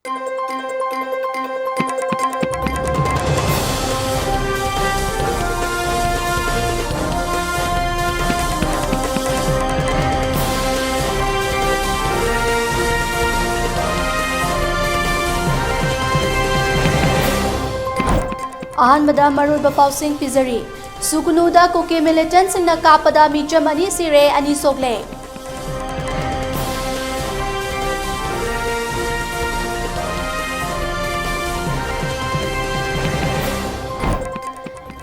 अहमदा मरुब पाउसिंग पिजरी सुगुनुदा cookie militant सिंगना कापदा Mitcham अनि सिरे अनि सोगले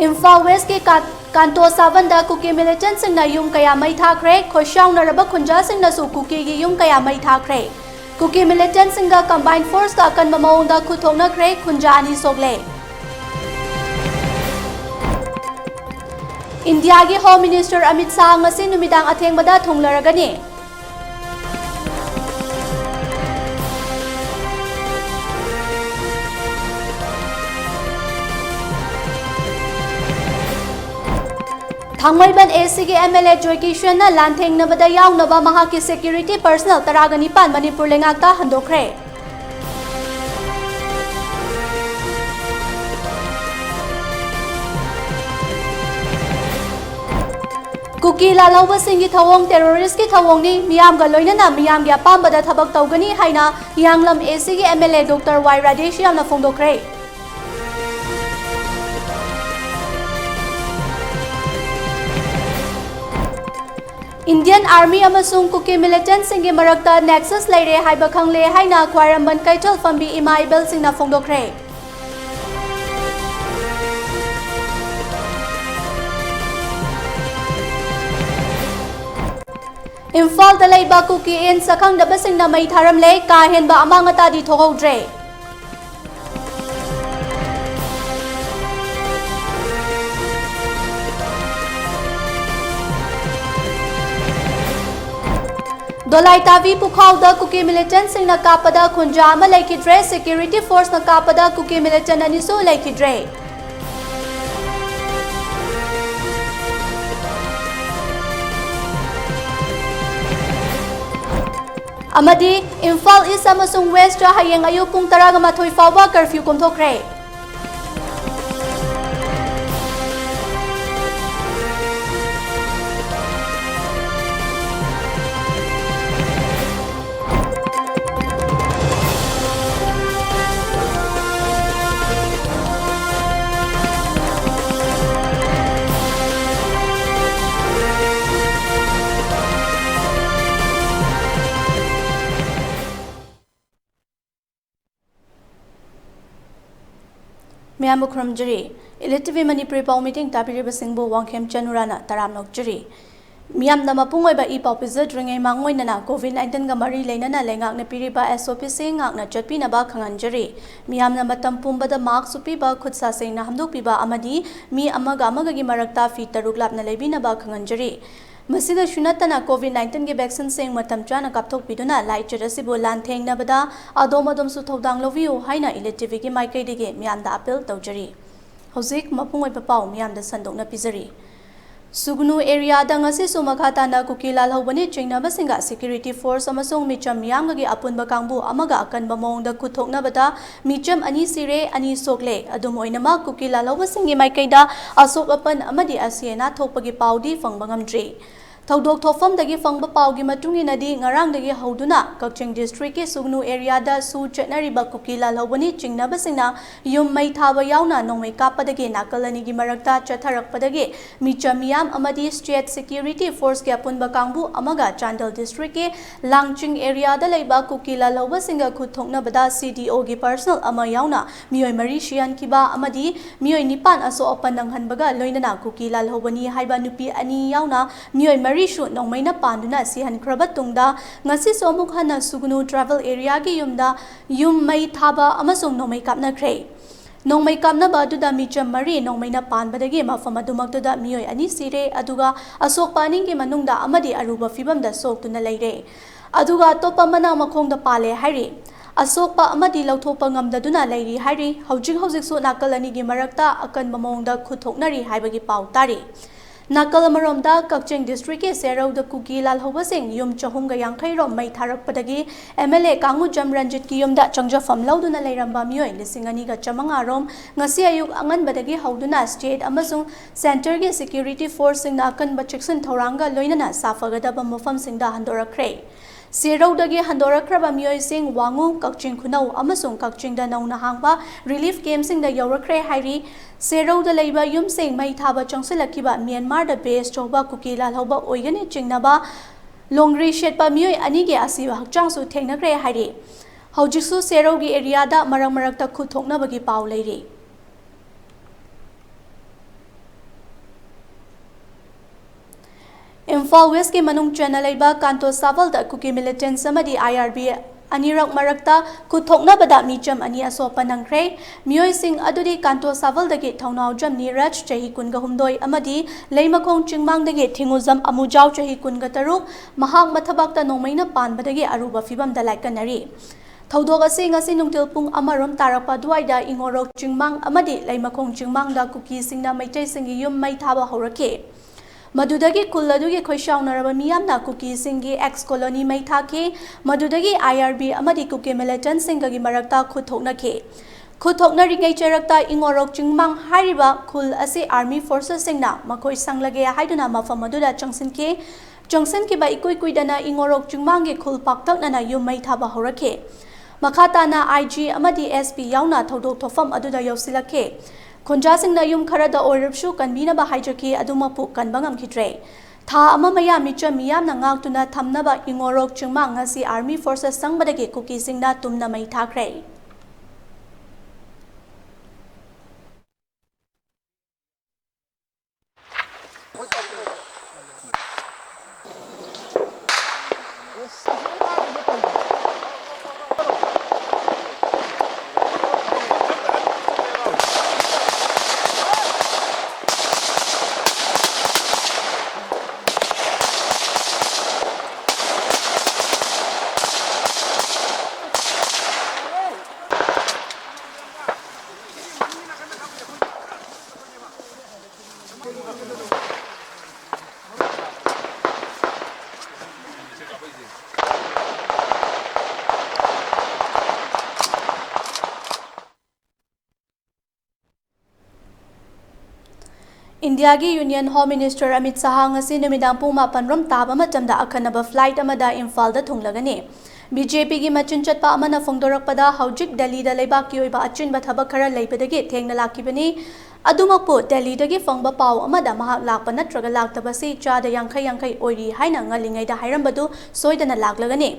इम्फाल वेस्ट के कांतो सावंदा कुकी मिलिटेंट सिंगना युम कया मई थाखरे खोशाउनरब खुंजा सिंगना सु कुकी की युम कया मई थाखरे कुकी मिलिटेंट सिंगा कंबाइंड फोर्स का कन ममौंदा खुथोंगनखरे खुंजा अनि सोगले इंडिया के home minister Amit Shah ngasi numidang athengbada thonglaragani Thangmaiban AC के MLA Joy Kishan na lanthengnabada yawnaba mahaki security personnel taragani pan Manipur lengakta handokre Kuki लालौब सिंगी थवोंग टेररिस्ट की थवोंगनी मियाम गा लोइनना मियाम गे पामबदा थबक तौगनी हाइना यांगलम एसी की MLA डॉक्टर वाई राजेश यामना फोंदोखरे इंडियन आर्मी अमसुंग कुकी मिलिटेंट सिंगी मरक्ता नेक्सस लेरे हाइबा खंगले हाइना ख्वारमबन कैथल फंबी इमा इबल सिंगना फोंदोखरे इम्फाल दलाइबा कुकी एन सखंग दबसिंगना मई थारमले का हेनबा अमांगता दी थोहौद्रे दोलाइतावी पुखाउदा कुकी मिलिटेंट सिंगना कापदा खुंजा अमा लेखिद्रे सिक्योरिटी फोर्स ना कापदा कुकी मिलिटेंट अनिसु लेखिद्रे अमदी इम्फाल ईस्ट अमसुंग वेस्ट हयेंग अयु पुंग 12 फाउबा कर्फ्यू कोमथोखरे Miam Krumjiri, ELITETV Manipuri Pau meeting Tapiri Singbo Wangkhem Chanura na Taramnok Jiri. Miam Namapungoi ba Ipau Pizza Dringai Mangoi na COVID-19 Gamari Lena na Lengak na Piriba SOP Singak na Jatpina ba Kanganjiri. Miam Namatampumba the Mark Supiba Kutsa Sing na Hamdupiba Amadi, mi Amaga Amagagi Marakta Fit Taruglap na Lebina ba Kanganjiri. Masida Shunatana COVID-19 के vaccine से मतम चाना कापथोक पिदुना light चरसिबो लांथेंग नबदा अदोम अदोम सुथौदांग लोवियो हाइना ELITETV के माइकैदिगे मियामदा appeal तौजरी हौजिक मपुंग ओइबा पाउ मियामदा संदोकना पिजरी सुगनु एरिया दा ngasi सुमखाताना कुकी लालहौबनी चिंगनाबसिंगा सिक्योरिटी फोर्स अमसोंग मिचम मियामगि अपुनबा कांगबु अमगा अकनबा मोंगदा खुथोकनाबदा मिचम अनि सिरे अनि सोकले अदुम ओइनमा कुकी लालहौबसिंगी माइकैदा असोक अपन अमदि असियना थोकपगी पाउदी फंगबंगमद्री थौदोक थोफमदगी फंगबा पाउगी मतुंगिनदी ngarangdagi hauduna Kakching district ke Sugnu area da su chetnariba kuki lalhobani chingnabasingna yum mai thaba yauna nongmai kapadagi nakalani gi marakta chatharakpadagi michamiyam amadi state security force ke apunba kangbu amaga Chandal district ke Langching area da leiba kuki lalhobasinga khuthongna bada CDO gi personal ama yauna mioi mari shian kiba amadi mioi nipan aso opan nanghanbaga loinana kuki lalhobani haiba nupi ani yauna mioi Marishu nongmaina panduna sihan krabatungda ngasi somuk hana sugnu travel area gi yumda yum mai thaba amasung nongmai kapna kre nongmai kapna ba du da micham mari nongmaina panbadagi mafam adumak da mioi ani sire aduga asok paning gi manungda amadi aruba fibam da sok tuna leire aduga topa mana makhong da pale hari asokpa amadi lauthokpa ngamdaduna leiri hari hojik hojik so nakalani gi marakta akan mamongda khuthoknari haibagi pau tari Nakal amaromda Kakching district ke Serauda kuki lalhobasing yum chahumga yankairom mai tharakpadagi MLA Kangu Jamranjit ki yumda changjafam lauduna leiramba mioi lisingani ga chamangarom ngasi ayuk anganbadagi hauduna state amasung center ge security force singna akanba cheksan thoranga loinana safagadaba mofam singda handorakre Serauda handorakraba mioi sing Wangu Kakching Kunau amasung Kakching da nauna hangba relief game sing da yorakre hairi Serauda leiba yum sing mai thaba changsilakiba Myanmar da base choba kuki lalhoba oigani chingnaba longri shetpa mioi anige asiba hakchangsu thengnakre hairi Haujiksu Seraugi area da marak-marakta khuthoknabagi pau leiri Imphal West ke manung channel iba kanto saval da kuki militant samadi IRB anirak marakta kuthokna bada micham ani asopa nangkre mioi sing adudi kanto saval dagi thaunau jam niraj chahi kunga humdoi amadi leimakong chingmang dagi thinguzam amujau chahi kunga taruk mahak mathabakta nomaina panbadagi aruba fibam da laikanari Thaudog ase ngasi nungtil pung amarom tarakpa duaida ingorok chingmang amadi leimakong chingmang da kuki singna maitai singi yum mai thaba horake Madudagi Kuladugi Koshaunaraba Miyamna Kuki Singi ex colony Mai Thake, Madudagi IRB Amadi Kuki militant Singagi Marakta Kuthoknake. Kuthokna Ringay Charakta Ingorok Chingmang Hariba Kul Ase Army Forces Singna, Makoi Sanglage Haiduna Mafa Maduda Jongsen Ke ba Ikui Kuidana Ingorok Chingmangi Kul Paktak Nana Yum Mai Thaba Horake. Makatana IG Amadi SP Yauna Thodok Tofam Aduda Yosilake. Konjasing na yum karada oripshu kanbina ba haijaki adumapu kanbangam kitre. Tha ama maya micha miyam na ngagtuna thamnaba ingorok chungmang ngasi army forces sangbadagi kuki singna tumna mai thakre. India gi Union Home Minister Amit Shah ngasi numidang pung 8 taba matamda akhanaba flight amada Imphal da thunglagani BJP gi machin chatpa amana phongdorakpada haujik Delhi da leibak ki oiba achinba thabak khara leibadagi thengna lakibani adumakpu Delhi dagi phongba pau amada mahak lakpa natraga laktabasi chada yankai oiri haina ngalingai da hairambadu soidana laklagani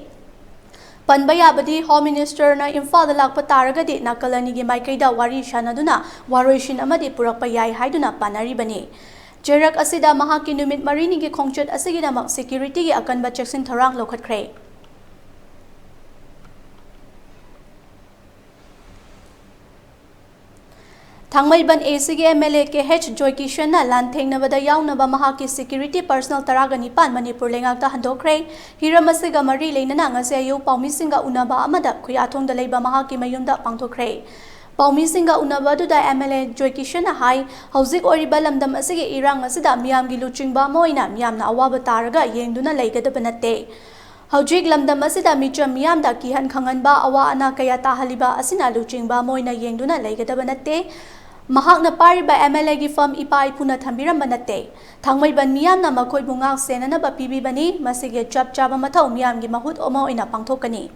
Panbaya badi Home Minister na Imphal da lakpa taragadi nakalani gi maikaida wari shanaduna waroishin amadi purakpa yai haiduna panari bani Jerak asida mahaki numit marini gi khongchat asiginamak security gi akanba cheksin tharang lokhatkre Thangmaiban ACG MLA KH Joy Kishan na Lanthengnabada yaunaba mahaki security personal taraganipan Manipur lengakta handokre hiramasiga mari leinana ngase ayu paumisinga unaba amada khuyathongda leiba mahaki mayumda pangthokre paumisinga unaba duda MLA Joy Kishan na hai hauzik oriba lamdam asige irang asida miyamgi luchingba moina miyamna awaba taraga yengduna leigadaba natte Haujik lamdam asida micha miyamda kihan khanganba awa ana kaya tahaliba asina luchingba moina yengduna leigadaba natte Mahakna pariba MLA gi firm ipa ipuna thambiramba natte thangmaiban miyamna makoi bungak senanaba pibibani masige chaba mathau miyamgi mahut oma oina pangthokani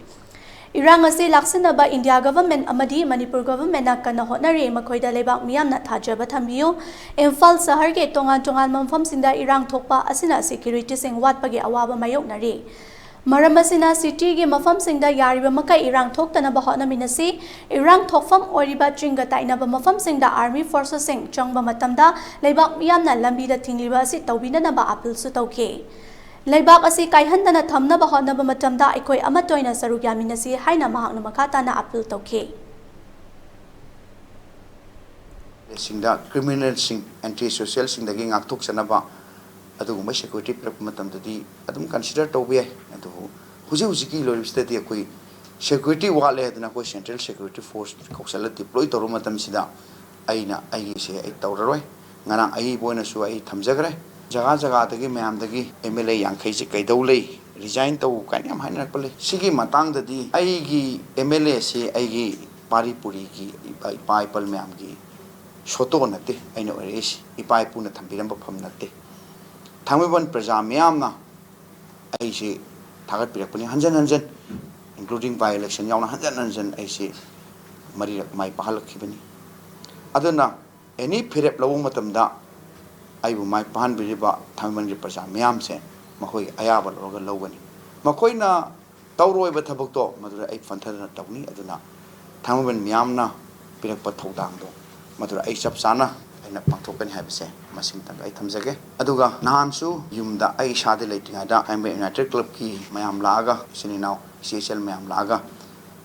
Irang ase laksanaba India government amadi Manipur government na kana honare makoida lebak miyamna thajaba thambiyo Imphal sahar ge tongan mamfam singda irang thokpa asina security sing watpagi awaba mayoknari Maramasina city gi mafam singda yariba makai irang thoktana ba hotnaminasi irang thokfam oriba chinga tainaba mafam singda army forces sing changba matamda leibak miyamna lambi da thingliba si tawbinana ba appeal su tawke leibak asi kaihandana thamna ba hotnaba matamda aikoi amatoina sarugyaminasi haina mahakna makata na appeal tawke singda criminal sing anti social sing dagi ngakthok sanaba adugumba security matam tadi adum consider tawbe adu huji ki loribsta di koi security wale adna ko central security force koksala deploy toru matam sida aina ai se ai tawroi ngana ai boina su ai thamjagre जगह जगह तगी ma'am तगी MLA यांखै से कैदौ लै resign तौ काने हम हाइनर पले सिगी Matang ददी आईगी MLA से आईगी पारीपुरी की इपा इपल मैम की सोतो नते आइनो रेस इपा इपुना थंबिरम बफम नते थांगबन प्रजा मैम ना आइसे थागत पिरपनि हंजन हंजन इंक्लूडिंग बाय इलेक्शन यावना हंजन हंजन आइसे मरी माई पहालखिबनी अदना एनी फिरेप लवो मतमदा आइबु माई पहान बिरिबा थांगबन प्रजा मैम से मखोई अयाबा लौरगा लौगनी मखोइना तौरोइबा थबकतो मदुरा आई फंथदना तौनी अदुना थांगबन मैमना पिरप थौदांगदो मदुरा आई चप चाना आइना पांथोकनी हाइबसे मसिंग तंग आई थमजगे अदुगा नहानसु युमदा आई सादे लेटिंगादा एमबे यूनाइटेड क्लब की मैम लागा सिनिनाव CSL मैम लागा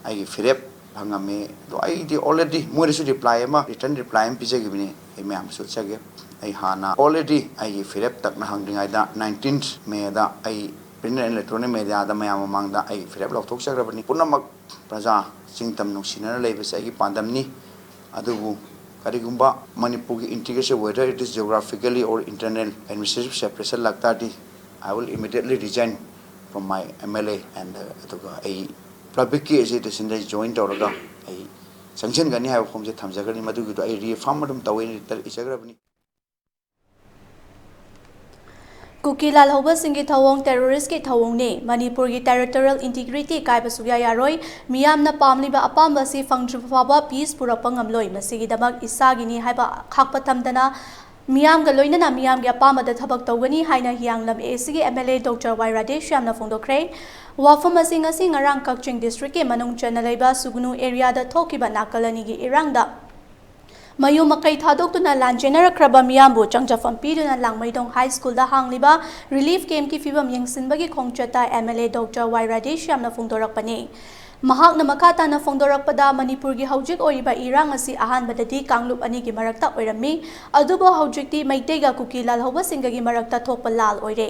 आई फिरेप भंगमे दो आई दी ऑलरेडी मोरेसु रिप्लाई एमा रिटर्न रिप्लाई एम पिजेगिबिनी आई मैम सुचगे आई हाना ऑलरेडी आई फिरेप तक ना हंगदिंगादा 19th मे दा आई प्रिंट एंड इलेक्ट्रॉनिक मीडिया दा मैम मांगदा आई फिरेप लौथोक सग्रबनी पुनमक प्रजा सिंगतम नुसिना लेबसे आई पांदमनी अदुबु करिगुंबा मणिपुर की integration whether it is geographically or internal administrative separation लगता दी I will immediately resign from my MLA and अदुगा आई पब्लिक की एजिटेशन दे जॉइन तौरगा आई संक्शन गनी हाय खोमजे थमजगनी मदुगी दो आई रिफॉर्म मदम तवे इचग्रबनी कुकीलाल हौबा सिंगी थवोंग टेररिस्ट के थवोंगने मणिपुर की टेरिटोरियल इंटीग्रिटी कायबा सुया यारोय मियामना पामलिबा अपामबसी फंगजुफाबा पीस पुरपा ngamloi मसिगिदमक इसागिनी हायबा खाकपा थमदना मियामगा लोइनना मियामगे अपामदा थबक तौगनी हाइना हियांगलम एसीगी MLA डॉक्टर वाई राधेश यामना फोंदोखरे वाफम असिंग असि ngarang kakching district के मनोंग चना लेबा सुगनु एरिया दा थोकिबा नाकलनी गी इरांगदा मयू मकई थादोक्तुना लांजेनरख्रबा मियामबु चंगजफम पीदुना लांगमैदोंग हाई स्कूल दा हांगलिबा रिलीफ कैम्प की फिबम यंगसिनबगी खोंगचता MLA डॉक्टर वाई राधेश यामना फोंदोरकपने महाकना मखाताना फोंदोरकपदा मणिपुर की हौजिक ओइबा इरांग असि अहानबददी कांगलुप अनि की मरक्ता ओइरमी अदुबो हौजिकती मैतेगा कुकीलाल हौबा सिंगगी मरक्ता थोकपा लाल ओइरे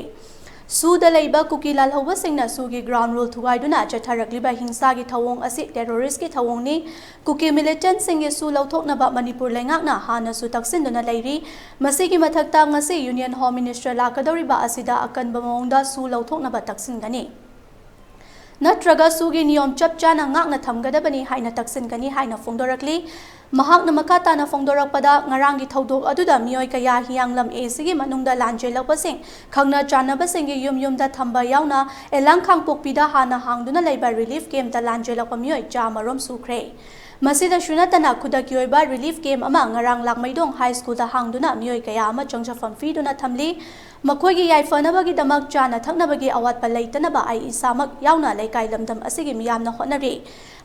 सूद लेबा कुकीलाल हौबा सिंगना सूगी ग्राउंड रूल थुगाइदुना चथरकलिबा हिंसा की थवोंग असि टेररिस्ट की थवोंगनी कुकी मिलिटेंट सिंगे सु लौथोकनबा मणिपुर लेंगाकना हानसु तक्सिनदुना लेरी मसिगी मथक्ता ngasi यूनियन होम मिनिस्टर लाकदौरिबा असिदा अकनबा मौंगदा सु लौथोकनबा तक्सिनगनी नत्रगा सुगी नियम चप चाना ngakna thamgadabani haina taksin haina phongdorakli mahakna makatana phongdorakpada ngarangi thodok aduda mioi kaya hianglam esigi manungda lanje lapasing khangna chanabasing yum da thamba yauna elang khangpokpida hana hangduna leiba relief camp da lanje lapa mioi chamarom sukhre masida shunatana khudaki oiba relief camp ama ngarang lakmaidong high school da hangduna mioi kaya ama chongjafam fiduna thamli मखोगी याइफनबगी दमक चाना थकनबगी अवातपा लेतनबा आई इसामक यावना लेकाई लमदम असिगी मियामना honorary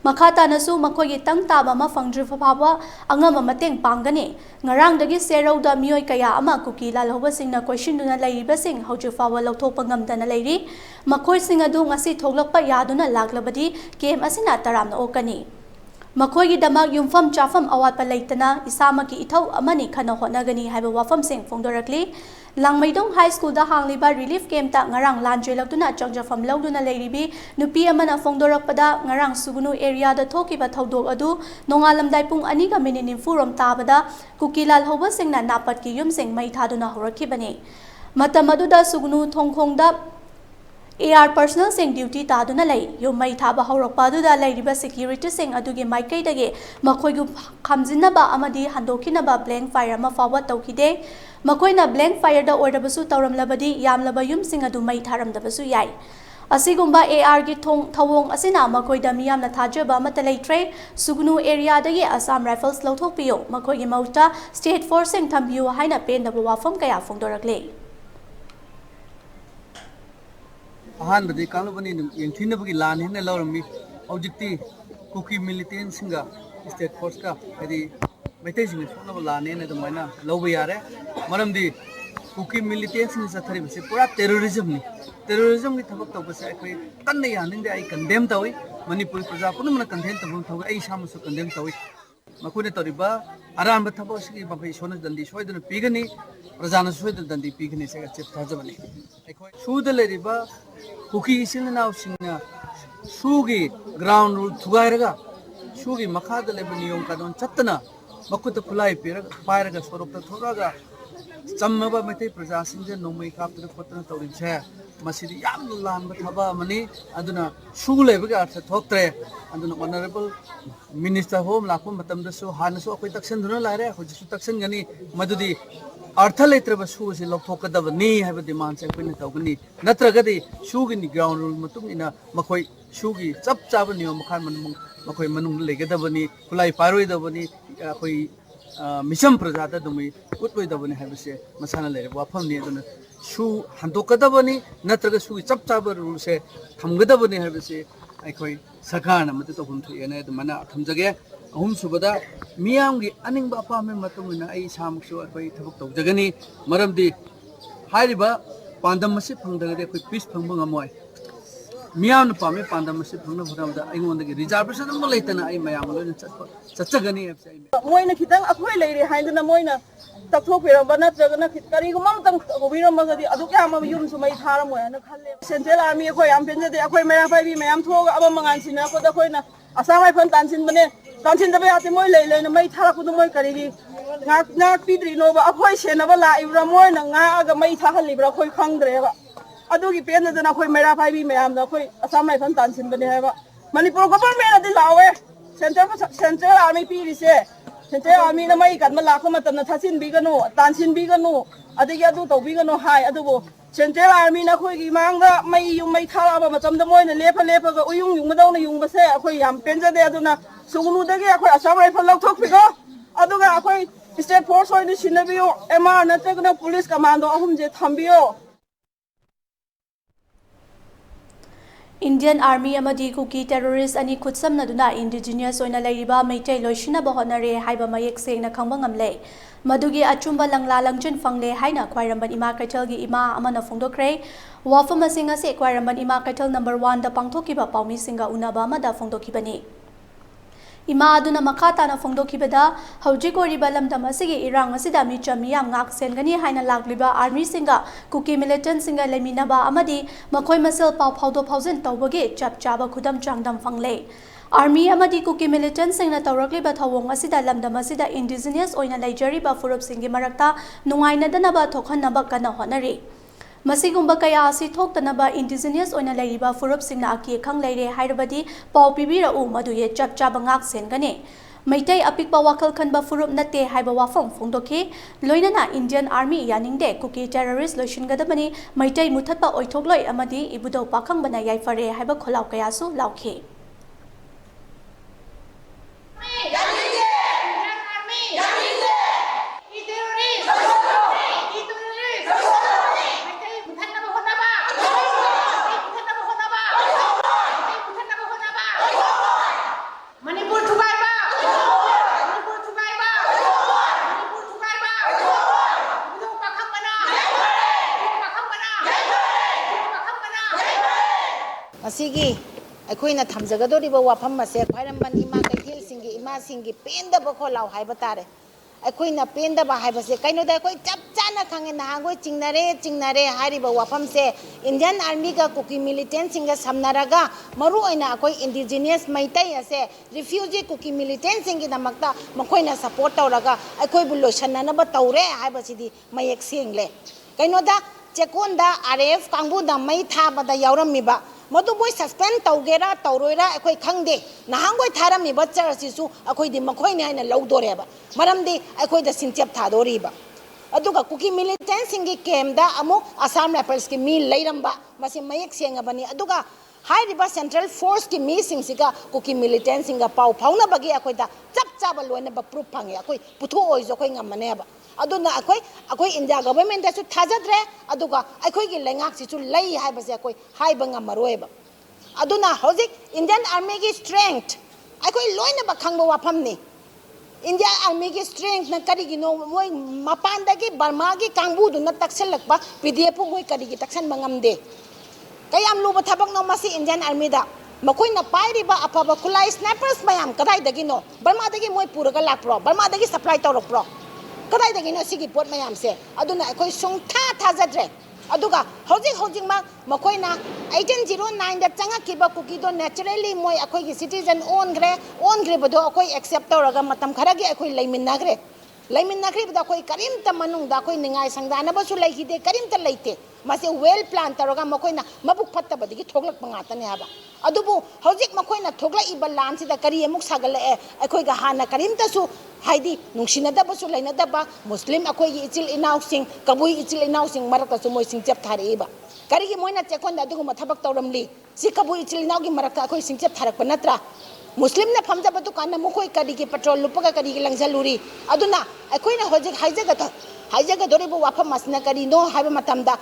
मखातानसु मखोगी तंग ताबा मा फंगद्रिफाबा अंगम मतेंग पांगनी ngarangdagi serauda mioi kaya ama kukilaal hobasingna questionduna leiribasing haujufawa lawthokpa ngamdana leiri makhoi sing adu ngasi thoglakpa yaduna laglabadi kem asina taramna okani मखोगी दमक युमफम चाफम अवातपा लेतना इसामकी इथौ अमनी खना होनगनी हाइबा वाफम सिंग फोंदोरकली लांगमैदोंग high school दा हांगलिबा relief camp ता ngarang लांजेलक्तुना चंगजफम लौदुना लेरिबी नुपी अमना फोंदोरकपदा ngarang सुगुनु area दा थोकिबा थौदोक अदु नोंगालमदाई पुंग अनिगा minute निफुरम ताबदा कुकीलाल हौबा सिंगना नापत की युमसिंग मै थादुना होरखिबने मतम अदुदा सुगुनु थोंगखोंगदा AR personal sing duty taduna lay yo mai thaba hawrakpa aduda leiriba security sing adugi maikai dage makhoigu khamjinaba amadi handokinaba blank fire ama forward tawkide makoina blank fire da ordabasu tawramlabadi yamlaba yum sing adu mai tharamdabasu yai asigumba AR gi thawong asina makoida miyamna thajaba amata leitre sugnu area dage Assam rifles lawthokpiyo makoigi mauta state forcing thambiu haina pendaba wafam kaya phongdorakle ahan badi kalubani yengthinabagi lan henne lawrami objecti kuki militant singa state force ka adi maitai singa sonaba lan henne dumaina lawba yare maramdi kuki militant singa sathari base pura terrorism ki thabak tawbase akoi tanna yaninde ai condemn tawi manipur praja punamna condemn tabum thawi ai samasu condemn tawi makune toriba aramba thabak sigi babai sona dandi soiduna pigani प्रजाना सुद दंदी पीगने से चेप थाजबने सुद लेरिबा cookie सिलना सिंगना Swiggy ground rule थुगाइरगा Swiggy मखाद लेब नियम कानून चत्तना मकुत खुलाई पायरगा स्वरूप थोरागा चम्मबा मैते प्रजा सिंजे नोमै कापना खोतना तौरिसे मसिदि याम लानबा थबा money अदुना सु लेबगे अर्थ थोक्त्रे अदुना ऑनरेबल मिनिस्टर होम लाखो मतमदसु हानसु अखोय तक्सन दुना लारे होजिसु तक्सन गनी मदुदि अर्थ लेत्रबा सुसे लौथोकदबनी हाबा डिमांड से अखोयना तौगनी नत्रगदि सुगिनि ग्राउंड रूल मतुंग इना मखोय सुगी चप चाब नियम मखान मनमुंग मखोय मनुंग लेगदबनी खुलाई पारोयदबनी अखोय मिसम प्रजादा दुमी उतोयदबनी हाबसे मसाना लेरे वाफमनि अदुना सु हंदोकदबनी नत्रग सुगी चप चाब रूल से थमगदबनी हाबसे अखोय सरकारना मते तौहम थयेना अदुमना थमजगे अहुम सुबदा मियामगी अनिंग अपामे मतुंगना आई सामसु अखोय थबक तौजगनी मरमदि हारिबा पांदम मसे फंगदगदे अखोय पीस फंगबा ngमोय मियाम पामे पांदम मसे फंगना भरामदा आइगोंदगी रिजर्वेशन अम लेतना आई मयाम लोन चचगनी एप्से मोइना खितंग अखोय लेरे हाइदना मोइना तकथोपिरबा नत्रगना करिगुमा मतंग गोबिरमगदि अदुक याम युम सुमै थारमोयना खल्ले सेंट्रल आर्मी अखोय याम पेंजदे अखोय मया फाइबी मयाम थोगा अब मंगानसिना कोदा अखोयना असाम राइफल तानसिन बने तानसिन दबे आते मोय लेना मै थारकुद मोय करिगी ना पिद्रिनोबा अखोय सेनबा लाइब्रा मोयना ngaga मै थाहलिब्रा अखोय खंगद्रेबा अदुगी पेनदना अखोय मेरा फाइबी मयामना अखोय असम राइफल तानसिन बने हेबा मणिपुर गवर्नमेंट अदि लावे सेंट्रल आर्मी पीरिसे सेंट्रल आर्मी ना मै कदमा लाखो मतन थासिन बिगनो तानसिन बिगनो अदगी अदु तौबिगनो हाय अदुबो सेंट्रल आर्मी ना अखोयगी मांगदा मै युम मै थाराबा मतमदा मोयना लेफा उयुंग युंगदौना युंगबसे अखोय याम पेनजदे अदुना सुगुनुदगी अखोय असम राइफल लौथोकपिगो अदुगा अखोय स्टेट फोर्स होइनो सिनबियो एमआर नत्रगना पुलिस कमांडो अहुमजे थंबियो इंडियन आर्मी अमदी कुकी टेररिस्ट अनि खुदसमनदुना इंडिजिनियस ओइना लेरिबा मैतै लोइसिनबा होनरे हाइबा मयेक सेंगना खंबा ngamle मदुगी अचुंबा लंगला लंजिन फंगले हाइना क्वाइरंबन इमा कैथलगी इमा अमना फोंदोखरे वाफम असिंग असे क्वाइरंबन इमा कैथल नंबर 1 दा पांगथोकिबा पाउमी सिंगा उनाबा अमदा फोंदोकिबनी इमा अदुना मखा ताना फोंदोकिबदा हौजिक ओरिबा लमदम असिगी इरांग असिदा मिचम मियाम ngak सेनगनी हाइना लागलिबा आर्मी सिंगा कुकी मिलिटेंट सिंगा लेमिनाबा अमदी मखोय मसल पाव फाउदो फाउजिन तौबगे चप चाबा खुदम चांगदम फंगले आर्मी अमदी कुकी मिलिटेंट सिंगना तौरकलिबा थवोंग असिदा लमदम असिदा इंडिजिनियस ओइना लेजरिबा फुरुप सिंगी मरक्ता नुंगाइनदनबा थोखनबा कना होनरी मसिगुंबा कया असि थोक्तनबा इंडिजिनियस ओइना लेरिबा फुरुप सिंगना अकी खंग लेरे हाइरबदी पाव पिबिरउ मदुये चप चाबा ngak सेनगने Meitei अपिकपा वाखल खनबा फुरुप नते हाइबा वाफम फोंदोखि लोइनना Indian army यानिंगदे cookie terrorist लोइसिनगदबनी Meitei मुथतपा ओइथोक्लोय अमदी इबुदौ पाखंबना याइफरे हाइबा खोलाव कयासु लाउखि असिगी अखोइना थमजगदोरिबा वाफम मसे ख्वाइरंबन इमा कैथेल सिंगी इमा सिंगी पेंदबा खोलाव हाइबा तारे अखोइना पेंदबा हाइबसे कैनोदा अखोइ चप चाना खंगे नहागोय चिंगनरे हारिबा वाफम से इंडियन आर्मी का कुकी मिलिटेंट सिंगा समनरगा मरु ओइना अखोइ इंडिजिनियस मैतै असे रिफ्यूजी कुकी मिलिटेंट सिंगी नमक्ता मखोइना सपोर्ट तौरगा अखोइ बुलोशननबा तौरे हाइबसिदी मयेक सेंगले कैनोदा चेकोंदा आरएफ कांगबुदा मै थाबदा यावरमिबा मधु बोई सस्पेंड तौगेरा तौरोइरा अखोइ खंगदे नहांगोय थारमिबा चर्सिसु अखोइदि मखोइने हाइना लौदोरेबा मरमदि अखोइदा सिंचेप थादोरिबा अदुगा कुकी मिलिटेंट सिंगी केमदा अमुक आसाम राइफल्स की मी लैरंबा मसि मयेक सेंगबनी अदुगा हाइरिबा सेंट्रल फोर्स की मी सिंगसिगा कुकी मिलिटेंट सिंगा पाउ फाउनबगी अखोइदा चप चाबा लोइनबा proof fungi अखोइ पुथो ओइजो अखोइ ngमनेबा अदुना अखोइ India government Dasu थाजद्रे अदुगा अखोइगी लेंगाक्सिसु लई हाइबसे अखोइ हाइबा ngमरोएबा अदुना हौजिक इंडियन आर्मी की स्ट्रेंथ अखोइ लोइनबा खंगबा वाफमनी इंडिया आर्मी की स्ट्रेंथ न करिगिनो मोय मपानदगी बर्मा की कांगबुदु न तक्सलकबा पीडीएफ मोय करिगी तक्सन बंगमदे कयाम लुबा थबक नो मसी इंडियन आर्मी दा मखोइना पाइरिबा अफबा खुलाई स्नाइपर्स मयाम कदाइदगिनो बर्मा दगी मोय पुरगा लाप्रो बर्मा दगी सप्लाई तौरप्रो कदाइदगिनो सिगी पोट मयाम से अदुना अखोइ सुंथा थाजद्रे अदुगा हौजिक मा मखोइना 1809 दा चंगाकिबा कुकीदो नेचुरली मोय अखोइगी सिटीजन ओनग्रे बदो अखोइ एक्सेप्ट तौरगा मतम खरागी अखोइ लैमिन्नाग्रे लेमिनखरीबदा कोई करीमता मनुंगदा कोई निंगाय संगदानबसु लेखिदे करीमता लेते मासे वेल प्लान तरोगा मखोइना मबुक फत्तबदगी थोगलक पंगातने हाबा अदुबु हौजिक मखोइना थोगला इबा लानसिदा करी अमुक सागले अखोइगा हाना करीमतासु हाइदी नुंसिनदबसु लेनदबा मुस्लिम अखोइगी इचिल इनाउसिंग कबुई इचिल इनाउसिंग मरकसु मोइसिंग जेप थारेबा करीगी मोइना चेकोंदा अदुगुमा थबक तौरमली सि कबुई इचिल इनाउगी मरकता अखोइ सिंग जेप थारक नत्रा मुस्लिम ने फमजब दुकान मुखोई करी की पेट्रोल लुपगा करी की लंगजलुरी अदुना अखोइना होजिक हाइजगदोरिबु वाफम मसना करी नो हाइबा मतमदा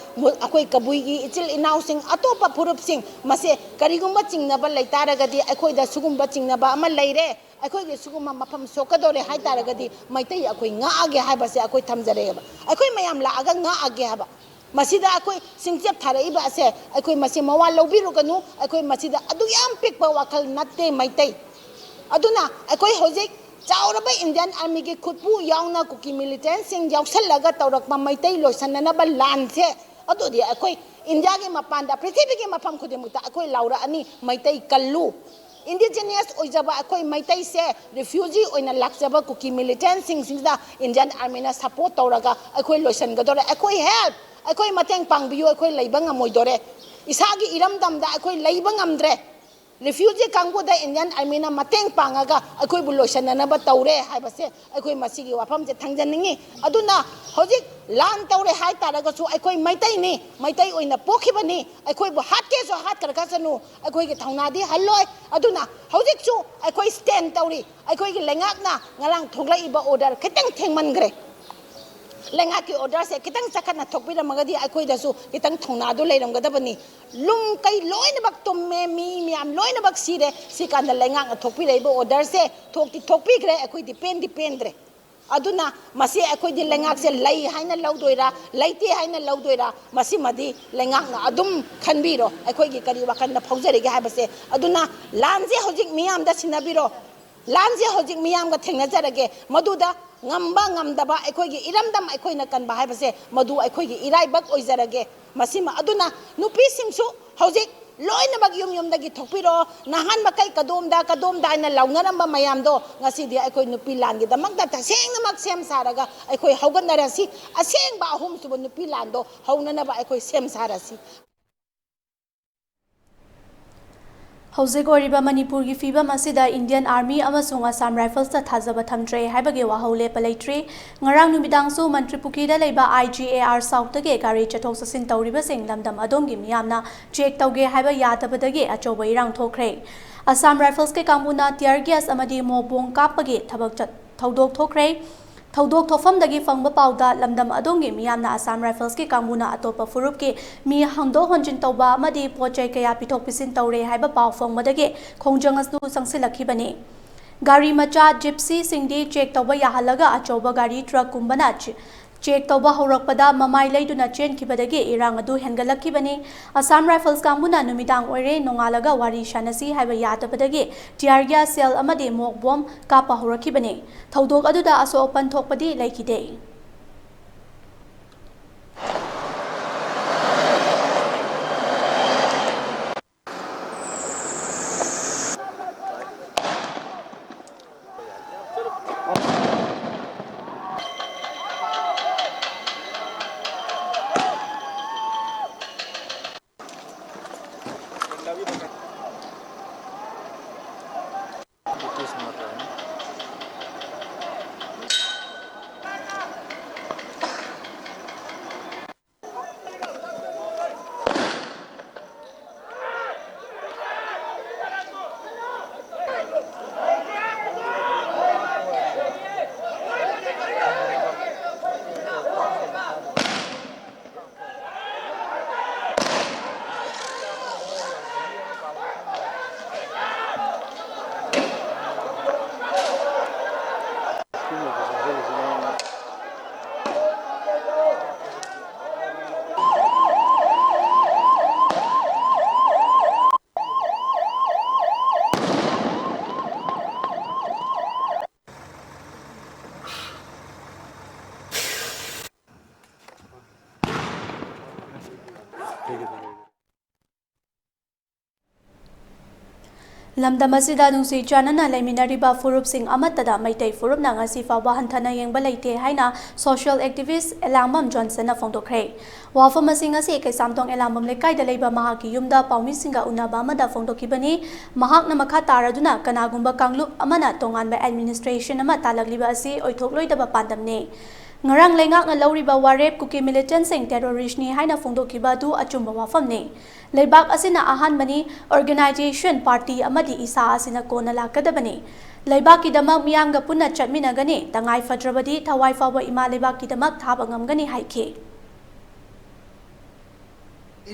अखोइ कबुई की इचिल इनाउसिंग अतोपा फुरुपसिंग मसे करीगुम्बा चिंगनबा लैतारगदी अखोइदा सुगुम्बा चिंगनबा अमा लैरे अखोइगे सुगुम्बा मफम सोकदोरे हाइतारगदी मैतै अखोइ ngaage हाइबासे अखोइ थमजरेबा अखोइ मयाम लागा ngaage हाबा मसीदा अखोइ सिंगजेप थारइबा असे अखोइ मसे मवा लौबिरुगनु अखोइ मसीदा अदु याम पिकबा वाखल नत्ते मैतै अदुना अखोइ होजिक चाउरबा इंडियन आर्मी के खुदपु यावना कुकी मिलिटेंट सिंग यावसलगा तौरकबा मैतै लोसननबा लानसे अदुदि अखोइ इंडिया के मपानदा पृथ्वी के मफम खुदिमुता अखोइ लाउरा अनि मैतै कल्लु इंडिजिनियस ओइजबा अखोइ मैतै से रिफ्यूजी ओइना लाक्जबा कुकी मिलिटेंट सिंगदा इंडियन आर्मी ना सपोर्ट तौरगा अखोइ लोसनगदोरे अखोइ हेल्प अखोइ मतेंग पांगबियो अखोइ लैबा ngमोइदोरे इसागी इरमदमदा अखोइ लैबा ngमद्रे रिफ्यूजी कांगबुदा इंडियन आर्मी ना मतेंग पांगागा अखोइ बु लोसननबा तौरे हाइबसे अखोइ मसिगी वाफम जे थंजनिंगी अदुना होजिक लान तौरे हाइ तारगसु अखोइ मैतैनी मैतै ओइना पोखिबनी अखोइ बु हातकेसु हात करकसनु अखोइ के थौनादी हल्लोय अदुना होजिकसु अखोइ स्टैंड तौरी अखोइ के लेंगाकना ngarang थोगलाइबा ऑर्डर खितंग थेंगमनग्रे लेंगा की ऑर्डर से कितंग सखना थोकबिरमगदी अखोइदसु कितंग थौनादो लेरमगदबनी लुम कई लोइनबक तुmme मी मियाम लोइनबक सिरे सिकान लेंगा थोकबिरइबो ऑर्डर से थोकती थोकबिग्रे अखोइ डिपेंड्रे अदुना मसी अखोइ दि लेंगा से लै हाइना लौदोइरा लैते हाइना लौदोइरा मसी मदी लेंगा अदुम खनबिरो अखोइ की करी वखन फौजरेगे हाबसे अदुना लानजे होजिक मियाम दा सिनाबिरो लानजे होजिक मियाम गा थेंगनजरगे मदुदा ngamba ngamdaba akhoi iramdam akhoi na kan ba haibase madu akhoi iraibak oizarage masima aduna nupi singsu hojik loina bag yum dagi thokpiro nahan makai kadom da na laungaramba mayam do ngasi di akhoi nupi lan gi damak da seng namak sem saraga akhoi haugan narasi aseng ba ahum su nupi lan do hauna na ba akhoi sem sarasi हौजिक ओरिबा Manipur की फिबम असिदा Indian army अमसुंग Assam rifles ता थाजब थमद्रे हाइबगे वाहौले पलेट्री ngarang numidansu मंत्री पुकीदा लेबा IGAR south के गाड़ी चथोक ससिन तौरिबा सिंग लमदम अदोम गी मियामना check तौगे हाइबा यादबदगे अचौबा इरांग थोखरे Assam rifles के कांगबुना tier gas अमदी मोबोंग कापगे थबक थौदोक थोखरे थौदोक थोफमदगी फंगबा पाउदा लमदम अदोंगे मियामना Assam rifles के कांगबुना अतोपा फुरुप के मी हंगदो हंजिन तौबा अमदी पोचै कया पिथोक पिसिन तौरे हाइबा पाउ फंगबदगे खोंजंगसनु संगसिलखिबने गाड़ी मचा जिप्सी सिंगदी चेक तौबा याहलगा अचौबा गाड़ी ट्रक कुंबना चेक तौबा हौरकपदा ममाई लैदुना चेनखिबदगे इरांग अदु हेनगलखिबने असम राइफल्स कांगबुना नुमिदांग ओइरे नोंगालगा वारी शानसी हाइबा यादबदगे टियारगिया cell अमदे mock Baum kappa हौरखिबने थौदोक अदुदा असोपन थोकपदी लैखिदे lamdam asida nungsi chanana leminariba furupsing amatada maitai furupna ngasi fawba hanthana yengba leite haina social activist Elamam Johnson na phongdokre wafam asing ase kaisamtong Elamam lekai da leiba mahaki yumda paumi singa unaba amada phongdokibani mahak na makha taraduna kanagumba kanglup amana tonganba administration ama talagliba ase oithokloi pandamne ngarang lengak na lawriba warep kuki militant sing terrorist ni haina phongdokiba du achumba wafam ne leibak asina ahan bani organization party amadi isa asina kona lakadabani leibak ki damak miyam ga punna chatminagani tangai fadrabadi thawai fawa ima leibak ki damak thaba ngamgani haike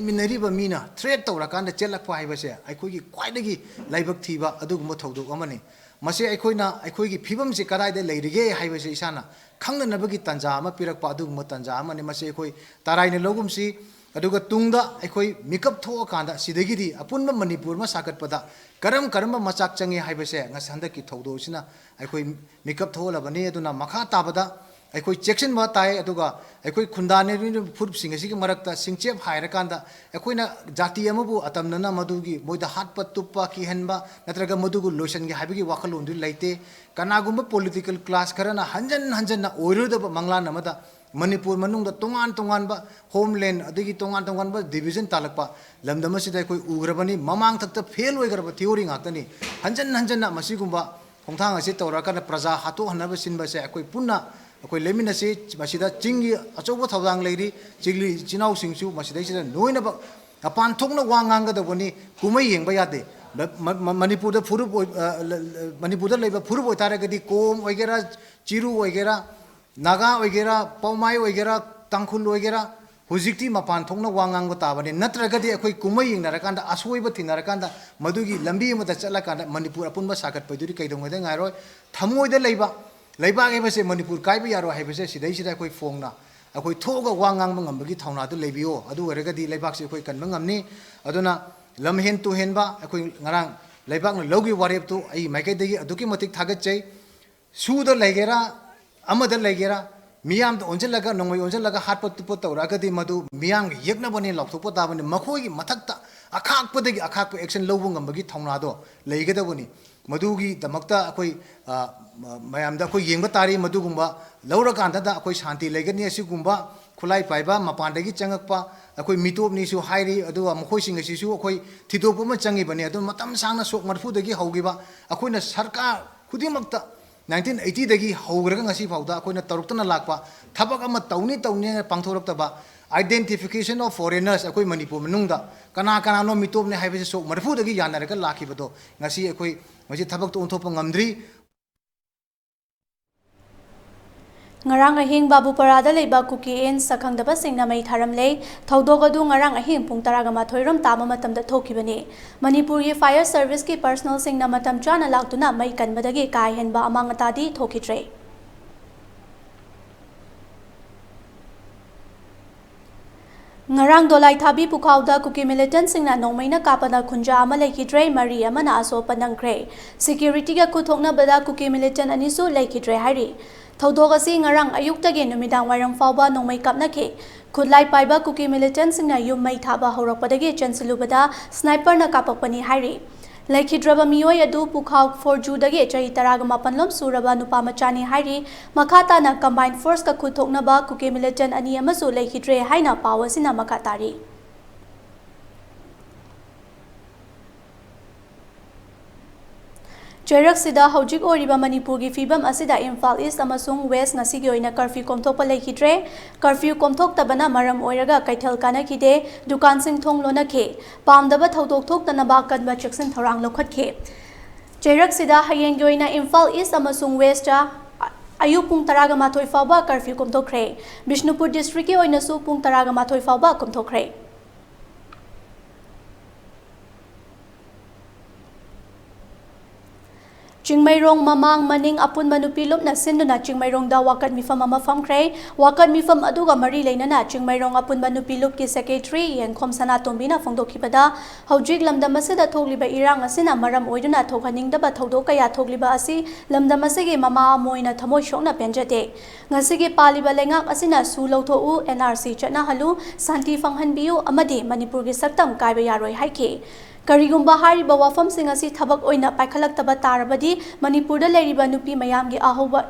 Minariba mina threat tawrakanda chelakpa haibase aikoigi kwaidagi laibak thiba aduguma thodok amani mase aikoina aikoigi phibam se karaida leirige haibase isana khangnanabagi tanja ama pirakpa aduguma tanja amani mase akoi taraine logumsi aduga tungda akoi mikap tho kanda sidagiri apunma Manipur ma sakatpada karam machak changi haibase ngasandaki thodo sina akoi mikap tho labani aduna makha tabada akoi section ba tai aduga akoi khundane furup sing asigi marakta singchep hairakanda akoina jati amabu atamnana madugi moida hatpa tuppa ki henba natraga madugu lotion gi habigi wakalundu leite kanagumba political class karana hanjan na oirodaba manglan amada Manipur manungda tongan ba homeland adigi tongan ba division talakpa lamdama sida koi ugrabani mamang thakta fail oigraba theory ngakani hanjan na masigumba khongthang ase tawrakana praja hatu hanaba sinba se akoi punna akoi lemina se masida chingi achobo thawang leiri chigli chinau singsu masida sida noina ba apan thokna wanganga da boni kumai yengba yade Manipur da furu Manipur da leba furu boitare gadi kom oigera chiru oigera naga oigera paumai oigera tangkhul oigera hujikti mapan thokna wangang go tabani natragadi akoi kumai yengnarakanda asoi ba thinarakanda madugi lambi amada chalakanda Manipur apunba sakat paiduri kaidongada ngairoi thamoida leiba ge base Manipur kaiba yaro haibase sidai sida koi fongna akoi thoga wangang mangambagi thauna du lebiyo adu weragadi leibak se koi kanba ngamni aduna lamhen tu henba akoi ngarang leibak na logi warep tu ai maikai degi aduki matik thagat chai suda legera amada legera miyam to onjelaga nongoi onjelaga hatpa tupo tawragadi madu miyam yekna bani lokthokpa tabani makhoi mathakta akhakpadagi akhakpa action lobu ngambagi thauna do leigedabani madugi damakta akoi mayamda akoi yengba tari madugumba laurakanda da akoi shanti legani asigumba khulai paiba mapandagi changakpa akoi mitop ni su hairi adu makhoi sing asi su akoi thidopuma ma changi bani adu matam sangna sok marfu dagi haugiba akoina sarkar khudimakta 1980 dagi haugraga ngasi fauda akoina taruktana lakpa thabak ama tauni pangthoraktaba identification of foreigners akoi Manipur manungda kana no mitop ne haibase sok marfu dagi yanaraga lakhibado ngasi akoi ngasi thabak to onthopa ngamdri ngarang ahing babu parada leiba kuki en sakhangdaba singna mai tharamle thodogadu ngarang ahing pung 12 rom tama matamda thokibani Manipur ye fire service ki personal singna matam chana laktuna mai kanbadagi kai henba amangatadi thokitre ngarang dolai thabi pukhawda kuki militant singna nongmaina kapana khunja ama leikidre mari amana aso panangkre security ga kuthokna bada kuki militant anisu leikidre hari thodogasi ngarang ayuktage numidang warang fawba nongmai kapnake khudlai paiba kuki militant singna yummai thaba horakpadagi chansilubada sniper na kapakpani hari leikhidraba miyoi adu pukhaw forju dagi chai taraga mapanlom suraba nupa machani hari makhata na combined force ka khuthokna ba kuki militant ani amasu leikhidre haina pawasina makatari Cherak sida hojik oriba Manipur gi fibam asida Imphal East amasung West ngasigi oina curfew komthokpa leikidre curfew komthok tabana maram oiraga kaithal kana kide dukan sing thong lona khe pamdaba thodok thok tanaba kanba chection thorang lokhatke Cherak sida hayeng gi oina Imphal East amasung West ta ayuk pung 12 fawba curfew komthokre Bishnupur district gi oina su pung 12 fawba komthokre Chingmairong mamang maning apun manupi lupna sinduna Chingmairong da wakat mifam ama famkre wakat mifam aduga mari leinana Chingmairong apun manupi lup ki secretary Wangkhem sana tombina phongdokibada hojik lamdam asida thogliba irang asina maram oiduna thokhaningdaba thodok kaya thogliba asi lamdam asigi mama moina thamoi shokna penjate ngasigi paliba lengak asina su lawtho NRC chana halu santi phanghanbiu amadi Manipur gi saktam kaiba yaroi haike ꯀꯔꯤꯒꯨꯝꯕ ꯍꯥꯏꯔꯤꯕ ꯋꯥꯐꯝꯁꯤꯡ ꯑꯁꯤ ꯊꯕꯛ ꯑꯣꯏꯅ ꯄꯥꯏꯈꯠꯂꯛꯇꯕ ꯇꯥꯔꯕꯗꯤ ꯃꯅꯤꯄꯨꯔꯗ ꯂꯩꯔꯤꯕ ꯅꯨꯄꯤ ꯃꯌꯥꯝꯒꯤ ꯑꯍꯧꯕ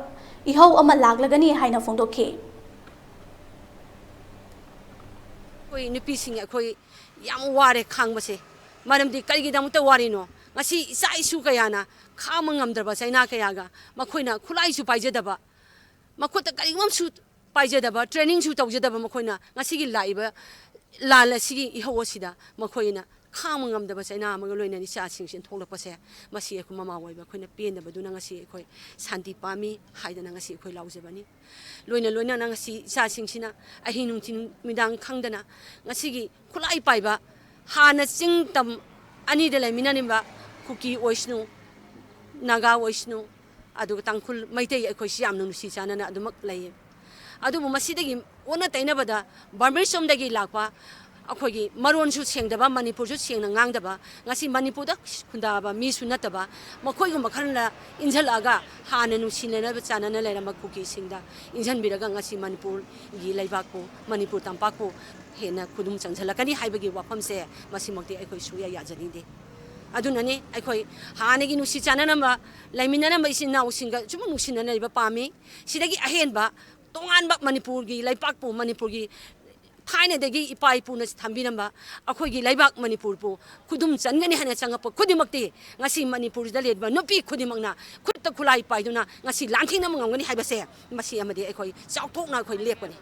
ꯏꯍꯧ ꯑꯃ ꯂꯥꯛꯂꯒꯅꯤ ꯍꯥꯏꯅ ꯐꯣꯡꯗꯣꯛꯈꯤ꯫ ꯑꯩꯈꯣꯏ ꯅꯨꯄꯤꯁꯤꯡ ꯑꯩꯈꯣꯏ ꯌꯥꯝ ꯋꯥꯔꯦ ꯈꯥꯡꯕꯁꯦ ꯃꯔꯝꯗꯤ ꯀꯔꯤꯒꯤꯗꯃꯛꯇ ꯋꯥꯔꯤꯅꯣ ꯉꯁꯤ ꯏꯆꯥ ꯏꯁꯨ ꯀꯌꯥꯅ ꯈꯥꯡꯕ ꯉꯝꯗ꯭ꯔꯕ ꯆꯩꯅꯥ ꯀꯌꯥꯒ ꯃꯈꯣꯏꯅ ꯈꯨꯠꯂꯥꯏꯁꯨ ꯄꯥꯏꯖꯗꯕ ꯃꯈꯨꯠꯇ ꯀꯔꯤꯒꯨꯝꯕꯁꯨ ꯄꯥꯏꯖꯗꯕ ꯇ꯭ꯔꯦꯅꯤꯡꯁꯨ ꯇꯧꯖꯗꯕ ꯃꯈꯣꯏꯅ ꯉꯁꯤꯒꯤ ꯂꯥꯛꯏꯕ ꯂꯥꯟ ꯑꯁꯤꯒꯤ ꯏꯍꯧ ꯑꯁꯤꯗ ꯃꯈꯣꯏꯅ ꯈꯥꯡꯕ ꯉꯝꯗꯕ ꯆꯩꯅꯥ ꯑꯃꯒ ꯂꯣꯏꯅꯅ ꯏꯆꯥꯁꯤꯡꯁꯤ ꯊꯣꯛꯂꯛꯄꯁꯦ ꯃꯁꯤ ꯑꯩꯈꯣꯏ ꯃꯃꯥ ꯑꯣꯏꯕ ꯑꯩꯈꯣꯏꯅ ꯄꯦꯟꯗꯕꯗꯨꯅ ꯉꯁꯤ ꯑꯩꯈꯣꯏ ꯁꯥꯟꯇꯤ ꯄꯥꯝꯃꯤ ꯍꯥꯏꯗꯅ ꯉꯁꯤ ꯑꯩꯈꯣꯏ ꯂꯥꯎꯖꯕꯅꯤ ꯂꯣꯏꯅꯅ ꯉꯁꯤ ꯏꯆꯥꯁꯤꯡꯁꯤꯅ ꯑꯍꯤꯡ ꯅꯨꯃꯤꯗꯥꯡ ꯈꯪꯗꯅ ꯉꯁꯤꯒꯤ ꯈꯨꯠꯂꯥꯏ ꯄꯥꯏꯕ ꯍꯥꯟꯅ ꯆꯤꯡ ꯇꯝ ꯑꯅꯤꯗ ꯂꯩꯃꯤꯟꯅꯔꯤꯕ ꯀꯨꯀꯤ ꯑꯣꯏꯁꯅꯨ ꯅꯥꯒꯥ ꯑꯣꯏꯁꯅꯨ ꯑꯗꯨꯒ ꯇꯥꯡꯈꯨꯜ ꯃꯩꯇꯩ ꯑꯩꯈꯣꯏꯁꯤ ꯌꯥꯝꯅ ꯅꯨꯡꯁꯤ ꯆꯥꯟꯅꯅ ꯑꯗꯨꯃꯛ ꯂꯩꯌꯦ ꯑꯗꯨꯕꯨ ꯃꯁꯤꯗꯒꯤ ꯑꯣꯟꯅ ꯇꯩꯅꯕꯗ ꯕꯔꯃꯤꯁꯣꯝꯗꯒꯤ ꯂꯥꯛꯄ ꯑꯩꯈꯣꯏꯒꯤ ꯃꯔꯣꯟꯁꯨ ꯁꯦꯡꯗꯕ ꯃꯅꯤꯄꯨꯔꯁꯨ ꯁꯦꯡꯅ ꯉꯥꯡꯗꯕ ꯉꯁꯤ ꯃꯅꯤꯄꯨꯔꯗ ꯈꯨꯟꯗꯥꯕ ꯃꯤꯁꯨ ꯅꯠꯇꯕ ꯃꯈꯣꯏꯒꯨꯝꯕ ꯈꯔꯅ ꯏꯟꯖꯜꯂꯛꯑꯒ ꯍꯥꯟꯅ ꯅꯨꯡꯁꯤꯅꯅꯕ ꯆꯥꯟꯅꯅ ꯂꯩꯔꯝꯕ ꯀꯨꯀꯤꯁꯤꯡꯗ ꯏꯟꯖꯟꯕꯤꯔꯒ ꯉꯁꯤ ꯃꯅꯤꯄꯨꯔꯒꯤ ꯂꯩꯕꯥꯛꯄꯨ ꯃꯅꯤꯄꯨꯔ ꯇꯝꯄꯥꯛꯄꯨ ꯍꯦꯟꯅ ꯈꯨꯗꯨꯝ ꯆꯪꯁꯤꯜꯂꯛꯀꯅꯤ ꯍꯥꯏꯕꯒꯤ ꯋꯥꯐꯝꯁꯦ ꯃꯁꯤꯃꯛꯇꯤ ꯑꯩꯈꯣꯏ ꯁꯨꯛꯌꯥ ꯌꯥꯖꯅꯤꯡꯗꯦ ꯑꯗꯨꯅꯅꯤ ꯑꯩꯈꯣꯏ ꯍꯥꯟꯅꯒꯤ ꯅꯨꯡꯁꯤ ꯆꯥꯟꯅꯅꯕ ꯂꯩꯃꯤꯟꯅꯔꯝꯕ ꯏꯆꯤꯟ ꯏꯅꯥꯎꯁꯤꯡꯒ ꯁꯨꯝ ꯅꯨꯡꯁꯤꯅꯅ ꯂꯩꯕ ꯄꯥꯝꯃꯤ ꯁꯤꯗꯒꯤ ꯑꯍꯦꯟꯕ ꯇꯣꯉꯥꯟꯕ ꯃꯅꯤꯄꯨꯔꯒꯤ ꯂꯩꯄꯥꯛꯄꯨ ꯃꯅꯤꯄꯨꯔꯒꯤ ꯊꯥꯏꯅꯗꯒꯤ ꯏꯄꯥ ꯏꯄꯨꯅ ꯊꯝꯕꯤꯔꯝꯕ ꯑꯩꯈꯣꯏꯒꯤ ꯂꯩꯕꯥꯛ ꯃꯅꯤꯄꯨꯔꯕꯨ ꯈꯨꯗꯨꯝ ꯆꯟꯒꯅꯤ ꯍꯥꯏꯅ ꯆꯪꯉꯛꯄ ꯈꯨꯗꯤꯡꯃꯛꯇꯤ ꯉꯁꯤ ꯃꯅꯤꯄꯨꯔꯗ ꯂꯩꯔꯤꯕ ꯅꯨꯄꯤ ꯈꯨꯗꯤꯡꯃꯛꯅ ꯈꯨꯠꯇ ꯈꯨꯠꯂꯥꯏ ꯄꯥꯏꯗꯨꯅ ꯉꯁꯤ ꯂꯥꯟꯊꯦꯡꯅꯕ ꯉꯝꯒꯅꯤ ꯍꯥꯏꯕꯁꯦ ꯃꯁꯤ ꯑꯃꯗꯤ ꯑꯩꯈꯣꯏ ꯆꯥꯎꯊꯣꯛꯅ ꯑꯩꯈꯣꯏ ꯂꯦꯞꯄꯅꯤ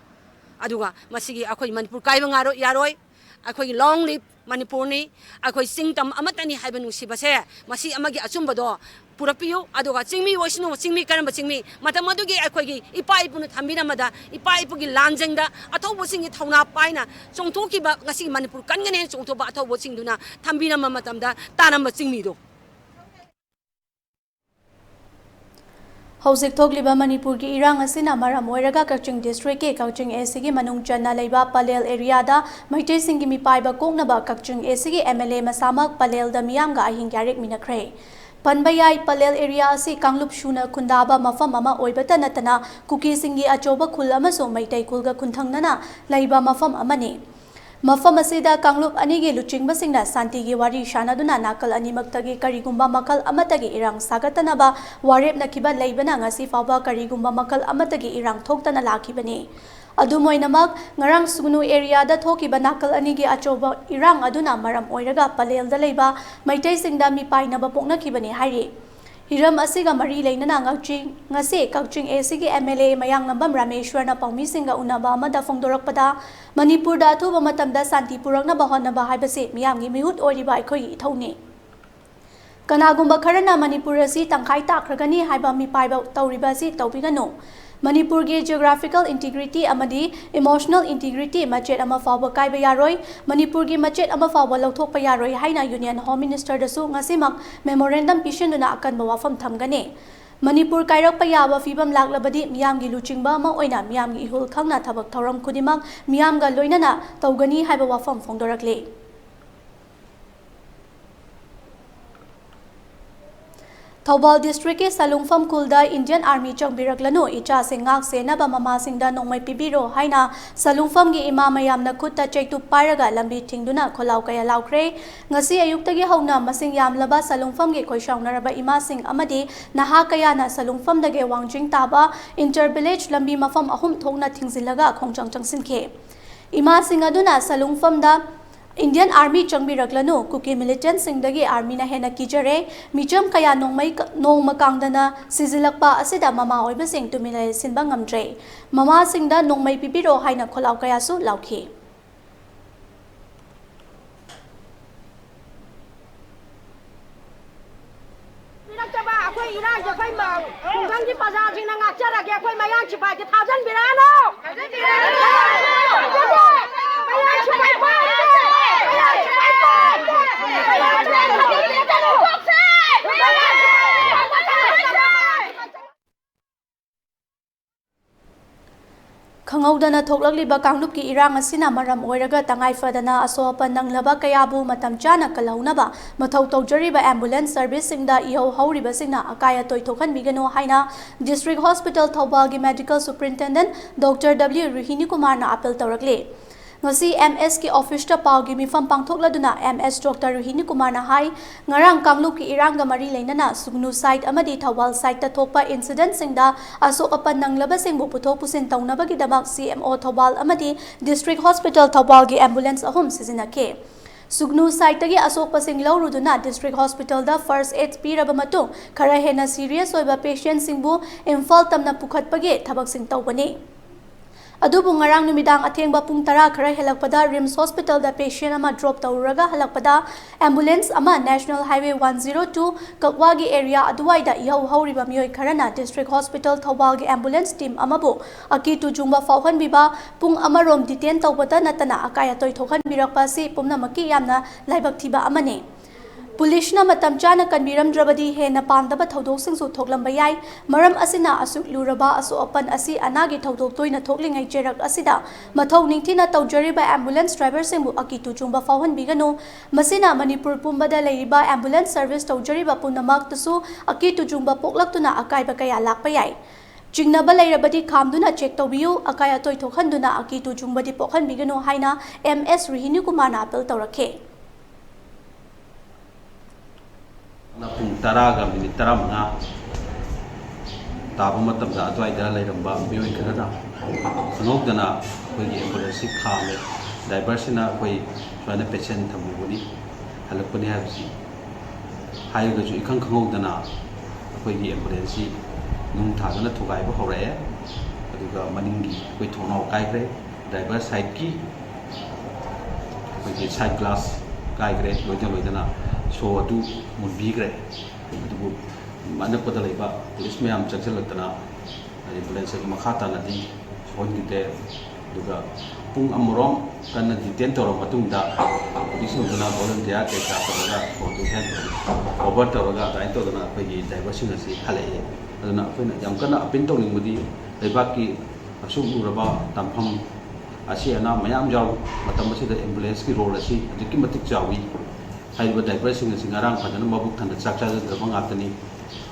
ꯑꯗꯨꯒ ꯃꯁꯤꯒꯤ ꯑꯩꯈꯣꯏ ꯃꯅꯤꯄꯨꯔ ꯀꯥꯏꯕ ꯌꯥꯔꯣꯏ ꯑꯩꯈꯣꯏꯒꯤ ꯂꯣꯡ ꯂꯤꯞ ꯃꯅꯤꯄꯨꯔꯅꯤ ꯑꯩꯈꯣꯏ ꯆꯤꯡꯇꯝ ꯑꯃꯠꯇꯅꯤ ꯍꯥꯏꯕ ꯅꯨꯡꯁꯤꯕꯁꯦ ꯃꯁꯤ ꯑꯃꯒꯤ ꯑꯆꯨꯝꯕꯗꯣ ꯄꯨꯔꯛꯄꯤꯌꯨ ꯑꯗꯨꯒ ꯆꯤꯡꯃꯤ ꯑꯣꯏꯁꯅꯨ ꯆꯤꯡꯃꯤ ꯀꯔꯝꯕ ꯆꯤꯡꯃꯤ ꯃꯇꯝ ꯑꯗꯨꯒꯤ ꯑꯩꯈꯣꯏꯒꯤ ꯏꯄꯥ ꯏꯄꯨꯅ ꯊꯝꯕꯤꯔꯝꯕꯗ ꯏꯄꯥ ꯏꯄꯨꯒꯤ ꯂꯥꯟꯖꯪꯗ ꯑꯊꯧꯕꯁꯤꯡꯒꯤ ꯊꯧꯅꯥ ꯄꯥꯏꯅ ꯆꯣꯡꯊꯣꯛꯈꯤꯕ ꯉꯁꯤ ꯃꯅꯤꯄꯨꯔ ꯀꯟꯒꯅꯤ ꯍꯥꯏꯅ ꯆꯣꯡꯊꯣꯛꯄ ꯑꯊꯧꯕꯁꯤꯡꯗꯨꯅ ꯊꯝꯕꯤꯔꯝꯕ ꯃꯇꯝꯗ ꯇꯥꯔꯝꯕ ꯆꯤꯡꯃꯤꯗꯣ ꯍꯧꯖꯤꯛ ꯊꯣꯛꯂꯤꯕ ꯃꯅꯤꯄꯨꯔꯒꯤ ꯏꯔꯥꯡ ꯑꯁꯤꯅ ꯃꯔꯝ ꯑꯣꯏꯔꯒ ꯀꯛꯆꯤꯡ ꯗꯤꯁꯇ꯭ꯔꯤꯛꯀꯤ ꯀꯛꯆꯤꯡ ꯑꯦꯁꯤꯒꯤ ꯃꯅꯨꯡ ꯆꯟꯅ ꯂꯩꯕ ꯄꯂꯦꯜ ꯑꯦꯔꯤꯌꯥꯗ ꯃꯩꯇꯩꯁꯤꯡꯒꯤ ꯃꯤꯄꯥꯏꯕ ꯀꯣꯛꯅꯕ ꯀꯛꯆꯤꯡ ꯑꯦꯁꯤꯒꯤ MLA ꯃꯁꯥꯃꯛ ꯄꯂꯦꯜꯗ ꯃꯤꯌꯥꯝꯒ ꯑꯍꯤꯡ ꯌꯥꯔꯦꯛꯃꯤꯟꯅꯈ꯭ꯔꯦ ꯄꯟꯕ ꯌꯥꯏ ꯄꯂꯦꯜ ꯑꯦꯔꯤꯌꯥ ꯑꯁꯤ ꯀꯥꯡꯂꯨꯞ ꯁꯨꯅ ꯈꯨꯟꯗꯥꯕ ꯃꯐꯝ ꯑꯃ ꯑꯣꯏꯕꯇ ꯅꯠꯇꯅ ꯀꯨꯀꯤꯁꯤꯡꯒꯤ ꯑꯆꯧꯕ ꯈꯨꯜ ꯑꯃꯁꯨꯡ ꯃꯩꯇꯩ ꯈꯨꯜꯒ ꯈꯨꯟꯊꯪꯅꯅ ꯂꯩꯕ ꯃꯐꯝ ꯑꯃꯅꯤ ꯃꯐꯝ ꯑꯁꯤꯗ ꯀꯥꯡꯂꯨꯞ ꯑꯅꯤꯒꯤ ꯂꯨꯆꯤꯡꯕꯁꯤꯡꯅ ꯁꯥꯟꯇꯤꯒꯤ ꯋꯥꯔꯤ ꯁꯥꯅꯗꯨꯅ ꯅꯥꯀꯜ ꯑꯅꯤꯃꯛꯇꯒꯤ ꯀꯔꯤꯒꯨꯝꯕ ꯃꯈꯜ ꯑꯃꯠꯇꯒꯤ ꯏꯔꯥꯡ ꯁꯥꯒꯠꯇꯅꯕ ꯋꯥꯔꯦꯞꯅꯈꯤꯕ ꯂꯩꯕꯅ ꯉꯁꯤ ꯐꯥꯎꯕ ꯀꯔꯤꯒꯨꯝꯕ ꯃꯈꯜ ꯑꯃꯠꯇꯒꯤ ꯏꯔꯥꯡ ꯊꯣꯛꯇꯅ ꯂꯥꯛꯈꯤꯕꯅꯤ ꯑꯗꯨꯝ ꯑꯣꯏꯅꯃꯛ ꯉꯔꯥꯡ ꯁꯨꯒꯅꯨ ꯑꯦꯔꯤꯌꯥꯗ ꯊꯣꯛꯈꯤꯕ ꯅꯥꯀꯜ ꯑꯅꯤꯒꯤ ꯑꯆꯧꯕ ꯏꯔꯥꯡ ꯑꯗꯨꯅ ꯃꯔꯝ ꯑꯣꯏꯔꯒ ꯄꯂꯦꯜꯗ ꯂꯩꯕ ꯃꯩꯇꯩꯁꯤꯡꯗ ꯃꯤꯄꯥꯏꯅꯕ ꯄꯣꯛꯅꯈꯤꯕꯅꯤ ꯍꯥꯏꯔꯤ ꯍꯤꯔꯝ ꯑꯁꯤꯒ ꯃꯔꯤ ꯂꯩꯅꯅ ꯉꯁꯤ ꯀꯛꯆꯤꯡ ꯑꯦꯁꯤꯒꯤ MLA ꯃꯌꯥꯡꯂꯝꯕꯝ ꯔꯥꯃꯦꯁ꯭ꯋꯔꯅ ꯄꯥꯎꯃꯤꯁꯤꯡꯒ ꯎꯅꯕ ꯑꯃꯗ ꯐꯣꯡꯗꯣꯔꯛꯄꯗ ꯃꯅꯤꯄꯨꯔꯗ ꯑꯊꯨꯕ ꯃꯇꯝꯗ ꯁꯥꯟꯇꯤ ꯄꯨꯔꯛꯅꯕ ꯍꯣꯠꯅꯕ ꯍꯥꯏꯕꯁꯤ ꯃꯤꯌꯥꯝꯒꯤ ꯃꯤꯍꯨꯠ ꯑꯣꯏꯔꯤꯕ ꯑꯩꯈꯣꯏꯒꯤ ꯏꯊꯧꯅꯤ ꯀꯅꯥꯒꯨꯝꯕ ꯈꯔꯅ ꯃꯅꯤꯄꯨꯔ ꯑꯁꯤ ꯇꯪꯈꯥꯏ ꯇꯥꯈ꯭ꯔꯒꯅꯤ ꯍꯥꯏꯕ ꯃꯤꯄꯥꯏꯕ ꯇꯧꯔꯤꯕ ꯑꯁꯤ ꯇꯧꯕꯤꯒꯅꯨ ꯃꯅꯤꯄꯨꯔꯒꯤ ꯖꯤꯑꯣꯒ꯭ꯔꯥꯐꯤꯀꯦꯜ ꯏꯟꯇꯤꯒ꯭ꯔꯤꯇꯤ ꯑꯃꯗꯤ ꯏꯃꯣꯁꯅꯦꯜ ꯏꯟꯇꯤꯒ꯭रिꯇꯤ ꯃꯆꯦꯠ ꯑꯃ ꯐꯥꯎꯕ ꯀꯥꯏꯕ ꯌꯥꯔꯣꯏ ꯃꯅꯤꯄꯨꯔꯒꯤ ꯃꯆꯦꯠ ꯑꯃ ꯐꯥꯎꯕ ꯂꯧꯊꯣꯛꯄ ꯌꯥꯔꯣꯏ ꯍꯥꯏꯅ ꯌꯨꯅꯤꯌꯟ ꯍꯣꯝ ꯃꯤꯅꯤꯁꯇꯔꯗꯁꯨ ꯉꯁꯤꯃꯛ ꯃꯦꯃꯣꯔꯦꯟꯗꯝ ꯄꯤꯁꯤꯟꯗꯨꯅ ꯑꯀꯟꯕ ꯋꯥꯐꯝ ꯊꯝꯒꯅꯤ ꯃꯅꯤꯄꯨꯔ ꯀꯥꯏꯔꯛꯄ ꯌꯥꯕ ꯐꯤꯕꯝ ꯂꯥꯛꯂꯕꯗꯤ ꯃꯤꯌꯥꯝꯒꯤ ꯂꯨꯆꯤꯡꯕ ꯑꯃ ꯑꯣꯏꯅ ꯃꯤꯌꯥꯝꯒꯤ ꯏꯍꯨꯜ ꯈꯪꯅ ꯊꯕꯛ ꯊꯧꯔꯝ ꯈꯨꯗꯤꯡꯃꯛ ꯃꯤꯌꯥꯝꯒ ꯂꯣꯏꯅꯅ ꯇꯧꯒꯅꯤ ꯍꯥꯏꯕ ꯋꯥꯐꯝ ꯐꯣꯡꯗꯣꯔꯛꯂꯤ ꯊꯧꯕꯥꯜ ꯗꯤꯁꯇ꯭ꯔꯤꯛꯀꯤ ꯁꯂꯨꯡꯐꯝ ꯈꯨꯜꯗ ꯏꯟꯗꯤꯌꯟ ꯑꯥꯔꯃꯤ ꯆꯪꯕꯤꯔꯛꯂꯅꯨ ꯏꯆꯥꯁꯤꯡ ꯉꯥꯛ ꯁꯦꯟꯅꯕ ꯃꯃꯥꯁꯤꯡꯗ ꯅꯣꯡꯃꯩ ꯄꯤꯕꯤꯔꯣ ꯍꯥꯏꯅ ꯁꯂꯨꯡꯐꯝꯒꯤ ꯏꯃꯥ ꯃꯌꯥꯝꯅ ꯈꯨꯠꯇ ꯆꯩꯇꯨꯞ ꯄꯥꯏꯔꯒ ꯂꯝꯕꯤ ꯊꯤꯡꯗꯨꯅ ꯈꯣꯜꯂꯥꯎ ꯀꯌꯥ ꯂꯥꯎꯈ꯭ꯔꯦ ꯉꯁꯤ ꯑꯌꯨꯛꯇꯒꯤ ꯍꯧꯅ ꯃꯁꯤꯡ ꯌꯥꯝꯂꯕ ꯁꯂꯨꯡꯐꯝꯒꯤ ꯈꯣꯏꯁꯥꯎꯅꯔꯕ ꯏꯃꯥꯁꯤꯡ ꯑꯃꯗꯤ ꯅꯍꯥ ꯀꯌꯥꯅ ꯁꯂꯨꯡꯐꯝꯗꯒꯤ ꯋꯥꯡꯖꯤꯡ ꯇꯥꯕ ꯏꯟꯇꯔ ꯚꯤꯂꯦꯖ ꯂꯝꯕꯤ ꯃꯐꯝ 3 ꯊꯣꯛꯅ ꯊꯤꯡꯖꯤꯜꯂꯒ ꯈꯣꯡꯖꯪ ꯆꯪꯁꯤꯟꯈꯤ ꯏꯃꯥꯁꯤꯡ ꯑꯗꯨꯅ ꯁꯂꯨꯡꯐꯝꯗ इंडियन आर्मी चंबीरक्लनु कुकी मिलिटेंटसिंगदगी आर्मीना हेना कीजरे मिचम कया नोंग मकांगदना सिजिलक्पा असिदा ममा ओइबसिंग तुमिना सिनबा ngamdre ममा सिंगदा नोंगमै पिबिरो हाइना खोलाव कयासु लाउखि खंगौदना थोकलक्लिबा कांगलुपकी इरांग असिना मरम ओइरगा तंगाइफदना असोप नंगलबा कयाबु मतम चाना कलौनबा मथौ तौजरिबा एम्बुलेंस सर्विससिंगदा इहौ हौरिबसिंगना अकाया तोइथोखनबिगनो हाइना डिस्ट्रिक्ट हॉस्पिटल थौबालगी medical superintendent doctor W. Ruhini कुमारना अपील तौरकले ngasi MS ki office ta pau gi mifam pangthokladuna MS Dr. Rohini Kumar na hai ngarang Kamlup ki irang ga mari leinana Sugnu site amadi Thawal site ta thokpa incident singda asok apan nanglaba singbu puthok pusin taunaba gi damak CMO Thawal amadi District Hospital Thawal gi ambulance ahum sizinake Sugnu site tagi asok pasing lauruduna District Hospital da first aid piraba matung khara hena serious oiba patient singbu Imphal tamna pukhatpagi thabak sing tawbani Adubu ngarang numidang athengba pung tara khara helakpada Rims Hospital da patient ama drop tawraga halakpada ambulance ama National Highway 102 Kakwagi area aduwaida ihau hauriba mioi kharana District Hospital Thawal gi ambulance team amabu aki tujungba fawhan biba pung amarom detain tawbata natana akaya toy thokhan birakpa si pumnamaki yamna laibak thiba amane Police na matam chana kanbiram drabadi he na pandaba thodok singsu thoklamba yai maram asina asuk luraba asu opan asi anagi thodok toina thoklingai cherak asida mathau ningthina tawjariba ambulance driver singbu akitu chungba fawhan biganu masina Manipur pumbada leiba ambulance service tawjariba punamak tasu akitu chungba poklaktuna akaiba kaya lakpa yai Jingnaba leirabadi khamduna check tawbiu akaya toy thokhanduna akitu chungbadi pokhan biganu haina MS Rohini Kumar na apel tawrakhe Pung taraga minit taramanga tabu matam da adwai da leiramba mioi khana sanogdana khoi ambulance khame driver sina khoi swana patient thamubuni halakpani habsi haiga ju ikhang khangogdana khoi ambulance nung thagana thugai ba hore aduga maningi khoi thonau kai gre driver side ki khoi side glass kai gre loidana so adu munbigre adu manapata leiba police mayam chaksalatana ambulance ki makhata nadi hongite duga pung amorom kana detain toro matungda police undana volunteer ke ka toroga photo hand over toroga dai to dana phagi driver sing asi khale aduna phina yam kana apin to ningmudi leiba ki asum uraba tampham asi ana mayam jaw matam asida ambulance ki role asi adiki matik jawi Haiba driver sing singarang padana mabuk thanda chakcha drama ngatani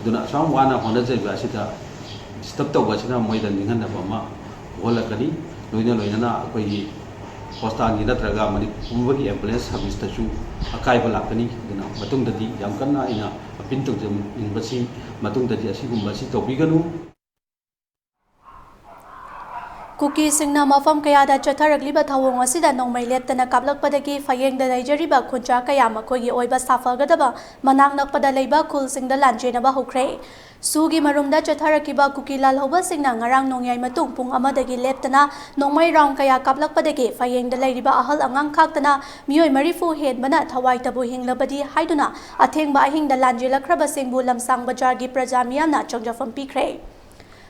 duna sam wana hona jaiba asita stop to wasina moida ningan na bama gola kani loina na koi hosta ni natraga mani pumwagi ambulance service ta chu akai bala kani duna matung dadi yam kanna ina apin to jam inbasi matung dadi asigumba si to biganu Kuki singna mafam kaya da chatharakliba thawong asida nongmai leptana kaplakpadagi fayengda laijariba khuncha kaya makhoi oiba safagadaba manak nakpada leiba khul singda lanjenaba hokre sugi marumda chatarakiba kuki lalhoba singna ngarang nongyai matung pung amadagi leptana nongmai round kaya kaplakpadagi fayengda lairiba ahal angang khaktana mioi marifu henbana thawai tabu hinglabadi haiduna athengba ahingda lanjelakraba singbu lamsang bajargi praja miyamna changjafam pikre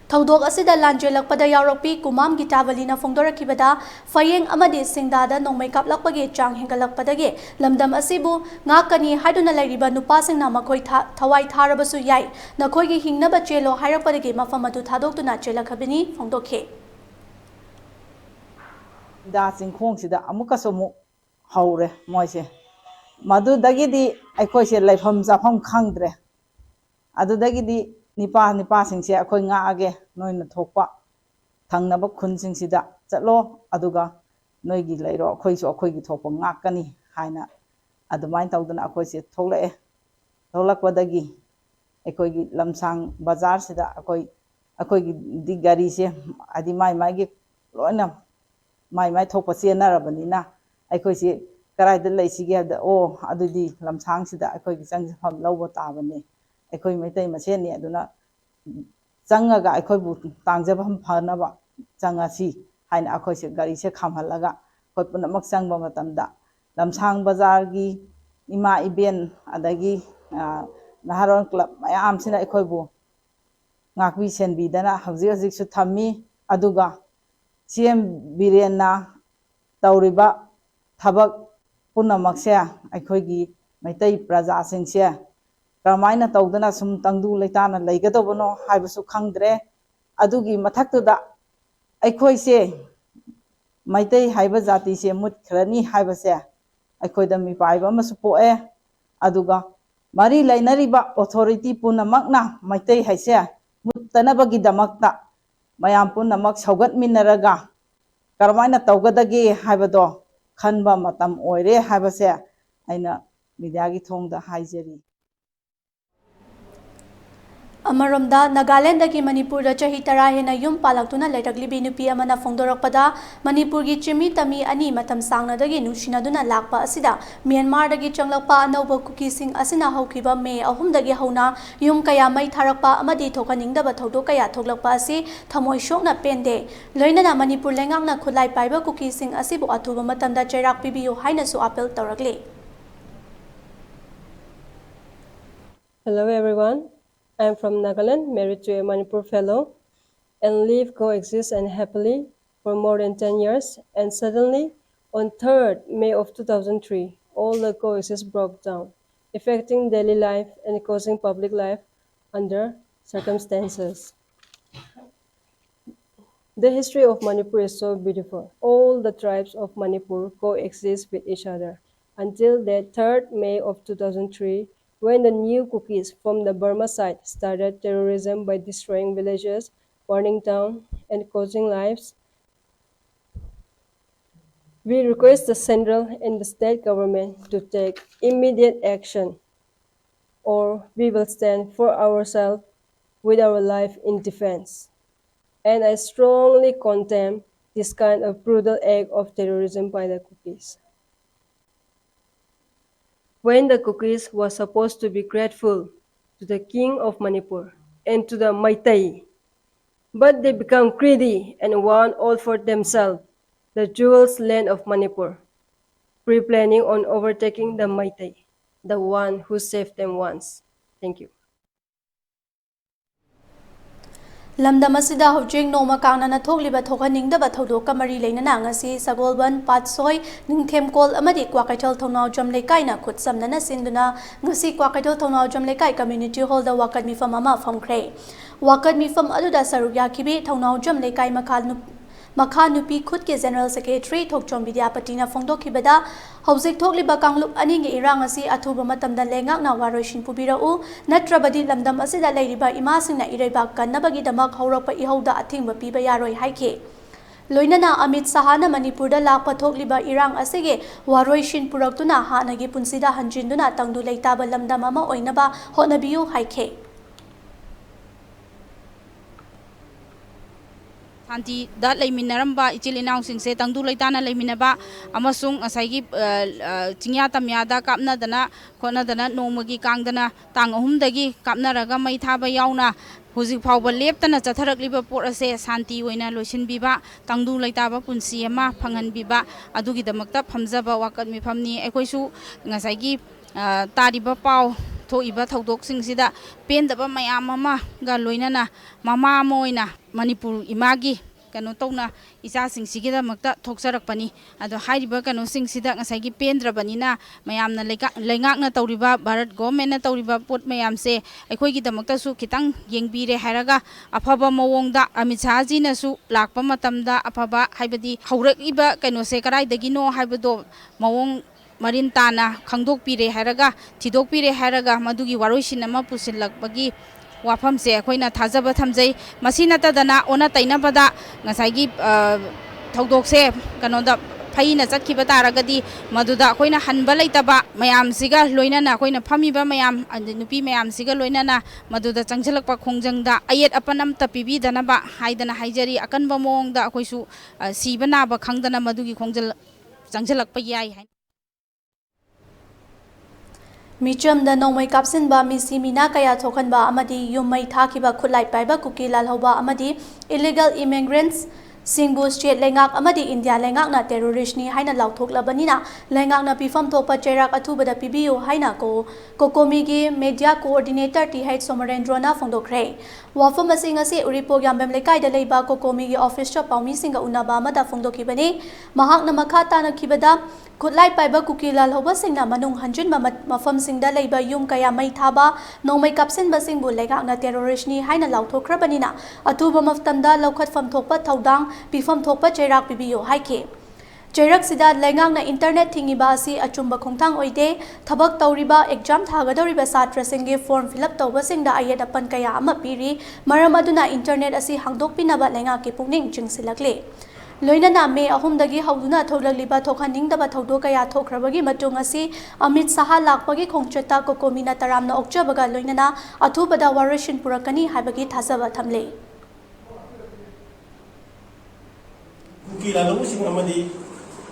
Thaudok asida lanjelakpada yaurokpi kumam gitavalina fongdorakibada fayeng amadi singdada nongmai kaplakpagi chang hengalakpadagi lamdam asibu ngakani haiduna lairiba nupasingna makhoi thawai tharabasu yai nakhoigi hingnaba chelo hairakpadagi mafam adu thadoktuna chelakhabini fongdokhe da singkhong sida amukaso mu haure moise madu dagidi aikhoi se laifam jafam khangdre adu dagidi nipa singse akhoi nga age noina thokpa thangnaba khun singsida chatlo aduga noigi leiro akhoi so akhoi gi thokpa ngakani haina adumain tawdana akhoi se tholake tholakwadagi akhoi gi lamsang bazar sida akhoi gi di gari se adi mai gi loina mai thokpa se narabani akhoi se karai da leisige da o adudi lamsang sida akhoi gi changjam lawba tabane akhoi maitai maseni aduna changaga akhoi bu tangjabam phanaba changasi haina akhoi se gari se khamhalaga khoi punamak changba matamda lamsang bazar gi ima iben adagi naharon club mayam sina akhoi bu ngakwi senbi dana hawji su thammi aduga CM Birena tawriba thabak punamak se akhoi gi maitai praja singse Ramaina tawdana sum tangdu leitana leigadobono haibasu khangdre adugi mathaktuda aikhoi se maitai haiba jati se mut khrani haibase aikhoi da mi paiba masu poe aduga mari lainariba authority punamakna maitai haise muttanabagi damakta mayam punamak saugat minaraga ꯀꯔꯝꯍꯥꯏꯅ ꯇꯧꯒꯗꯒꯦ ꯍꯥꯏꯕꯗꯣ ꯈꯟꯕ ꯃꯇꯝ ꯑꯣꯏꯔꯦ ꯍꯥꯏꯕꯁꯦ ꯑꯩꯅ ꯃꯤꯗꯤꯌꯥꯒꯤ ꯊꯣꯡꯗ ꯍꯥꯏꯖꯔꯤ ꯑꯃꯔꯣꯝꯗ ꯅꯥꯒꯥꯂꯦꯟꯗꯒꯤ ꯃꯅꯤꯄꯨꯔꯗ ꯆꯍꯤ 10 ꯍꯦꯟꯅ ꯌꯨꯝ ꯄꯥꯜꯂꯛꯇꯨꯅ ꯂꯩꯔꯛꯂꯤꯕꯤ ꯅꯨꯄꯤ ꯑꯃꯅ ꯐꯣꯡꯗꯣꯔꯛꯄꯗ ꯃꯅꯤꯄꯨꯔꯒꯤ ꯆꯤꯃꯤ ꯇꯝꯃꯤ ꯑꯅꯤ ꯃꯇꯝ ꯁꯥꯡꯅꯗꯒꯤ ꯅꯨꯡꯁꯤꯅꯗꯨꯅ ꯂꯥꯛꯄ ꯑꯁꯤꯗ ꯃ꯭ꯌꯥꯟꯃꯥꯔꯗꯒꯤ ꯆꯪꯂꯛꯄ ꯑꯅꯧꯕ ꯀꯨꯀꯤꯁꯤꯡ ꯑꯁꯤꯅ ꯍꯧꯈꯤꯕ ꯃꯦ 3ꯗꯒꯤ ꯍꯧꯅ ꯌꯨꯝ ꯀꯌꯥ ꯃꯩ ꯊꯥꯔꯛꯄ ꯑꯃꯗꯤ ꯊꯣꯛꯍꯟꯅꯤꯡꯗꯕ ꯊꯧꯗꯣꯛ ꯀꯌꯥ ꯊꯣꯛꯂꯛꯄ ꯑꯁꯤ ꯊꯃꯣꯏ ꯁꯣꯛꯅ ꯄꯦꯟꯗꯦ ꯂꯣꯏꯅꯅ ꯃꯅꯤꯄꯨꯔ ꯂꯩꯉꯥꯛꯅ ꯈꯨꯠꯂꯥꯏ ꯄꯥꯏꯕ ꯀꯨꯀꯤꯁꯤꯡ ꯑꯁꯤꯕꯨ ꯑꯊꯨꯕ ꯃꯇꯝꯗ ꯆꯩꯔꯥꯛ ꯄꯤꯕꯤꯌꯨ ꯍꯥꯏꯅꯁꯨ appeal ꯇꯧꯔꯛꯂꯤ Hello everyone, I am from Nagaland, married to a Manipur fellow, and live coexist and happily for more than 10 years. And suddenly, on 3rd May of 2003, all the coexist broke down, affecting daily life and causing public life under circumstances. The history of Manipur is so beautiful. All the tribes of Manipur coexist with each other until the 3rd May of 2003, when the new cookies from the Burma side started terrorism by destroying villages, burning down, and causing lives. We request the central and the state government to take immediate action, or we will stand for ourselves with our life in defense. And I strongly condemn this kind of brutal act of terrorism by the cookies. When the cookies were supposed to be grateful to the king of Manipur and to the Maitai, but they become greedy and want all for themselves, the jewels land of Manipur, pre-planning on overtaking the Maitai, the one who saved them once. Thank you. lamdam asida hojing noma kanana thogliba thokaningdaba thodoka mari leinana ngasi sagolban patsoi ningthemkol amadi kwakaithal thonau jam lekai na khutsamnana sinduna ngasi kwakaithal thonau jam lekai community hall da wakat mifam ama famkhre wakat mifam aduda sarugya khibi thonau jam lekai makha nupi khut ke general secretary thokchom vidyapati na phongdokhibada hojik thokliba kanglup ani ge irang asi athuba matamda lengak na waroishin pubirau natrabadi lamdam asida leiriba ima singna ireiba kannabagi damak haurakpa ihauda athingba piba yaroi haike loinana Amit Sahana Manipurda lakpa thokliba irang asige waroishin puraktuna hanagi punsida hanjinduna tangdu leitaba lamdam ama oinaba honabiyu haike Santi da leiminaramba ichilinau singse tangdu leitana leiminaba amasung asaigi chingya tamyada kapna dana khona dana nomagi kangdana tang ahumdagi kapna raga mai thaba yauna hujik phawba leptana chatharakliba pot ase santi oina loisinbiba tangdu leitaba punsi ama phanganbiba adugi damakta phamjaba wakat mifamni ekoisu ngasaigi tariba paw thoiba thodok singsida pendaba mayam ama ga loinana mama moina Manipur imagi kano tawna isa singsigida makta thoksarakpani ado hairiba kano singsida ngasagi pendrabanina mayamna lengakna tawriba Bharat government na tawriba pot mayamse aikhoigi damakta su kitang yengbire hairaga afaba mawongda Amit Shah ji na su lakpa matamda afaba haibadi haurakiba kano se karai dagino haibado mawong marin tana khangdok pire hairaga thidok pire hairaga madugi waroisin ama pusilakbagi wafam se akoina thajaba thamjai masina tadana ona tainabada ngasagi thodok se kanoda phaina chakhiba taragadi maduda akoina hanba leitaba mayam siga loinana akoina phamiba mayam nupi mayam siga loinana maduda changjalakpa khongjangda ayet apanam tapibi danaba haidana haijari akanba mongda akoisu sibana ba khangdana madugi khongjal changjalakpa yai hai Micham da nomai kapsin ba misi mina kaya thokan ba amadi yumai thakiba khulai paiba kuki lalhoba amadi illegal immigrants Singbu state lengak amadi India lengak na terrorist ni haina lauthok labanina lengak na pifam thopa chairak athubada pibiyo haina ko kokomi gi media coordinator TH Somarendra na phongdokre wafam asing ase uripo yambem lekai da leiba kokomi gi office shop paumi singa unaba amada phongdokibani mahak na makha tana khibada Kutlai paiba kuki lalhoba singna manung hanjin mafam singda leiba yum kaya mai thaba nomai kapsin basing bu legak na terrorist ni haina lauthokrabanina atuba maftamda lokhat fam thokpa thodang pifam thokpa chairak pibiyo haike chairak sida lengang na internet thingiba asi achumba khongthang oide thabak tawriba exam thagadoriba satra singe form fill up tawba singda ayat apan kaya ama piri maram aduna internet asi hangdok pinaba lenga ki pungning chingsilakle लोइनना मे अहुमदगी हौदुना थोलगलिबा थोखनिंगदबा थौदो कया थोखरबगी मतुंग असि अमित शाह लाकपगी खोंगचता कोकोमीना तरामना ओक्चबगा लोइनना अथुबदा वारसिन पुरकनी हाबगी थाजबा थमले कुकी लालू सिंह अमदी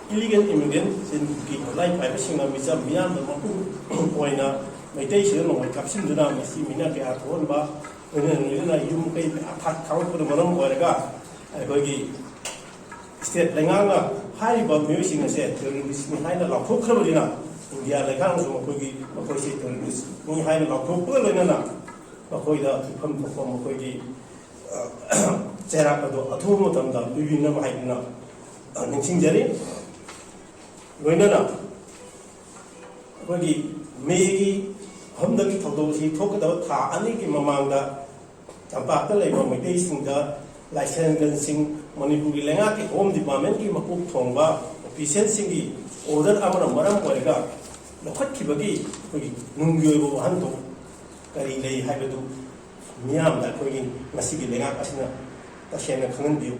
illegal immigrant sin kuki lai pai ba singa mi jam miam da mapu oina maitai se no mai kapsin duna masi mina ke a thon ba na yum kai athat thau ko manam oiraga ai gi state lenga hai ba mi singa se terrorist ni hai na la thok khra bina india le kan so ko gi ko se terrorist ni hai na la thok ko le na ko da pham thok ko gi chera ko athu mo tam da bi na hai na ningsing jari लोइनना अखोगी मेगी हमदगी थौदोसी थोकदब था अनी की ममांगदा तंपाकता लेबा मैतै सिंगा लाइसेंस गनसिंग मणिपुरी लेंगा के होम डिपार्टमेंट की मकुक थोंबा ऑफिशियल सिंगी ऑर्डर अमरा मरम ओरेगा लखतखिबगी अखोगी नुंग्योबो हंतो करी लेई हाइबदु मियामदा अखोगी मसिगी लेंगा असना तसेना खंगनदियो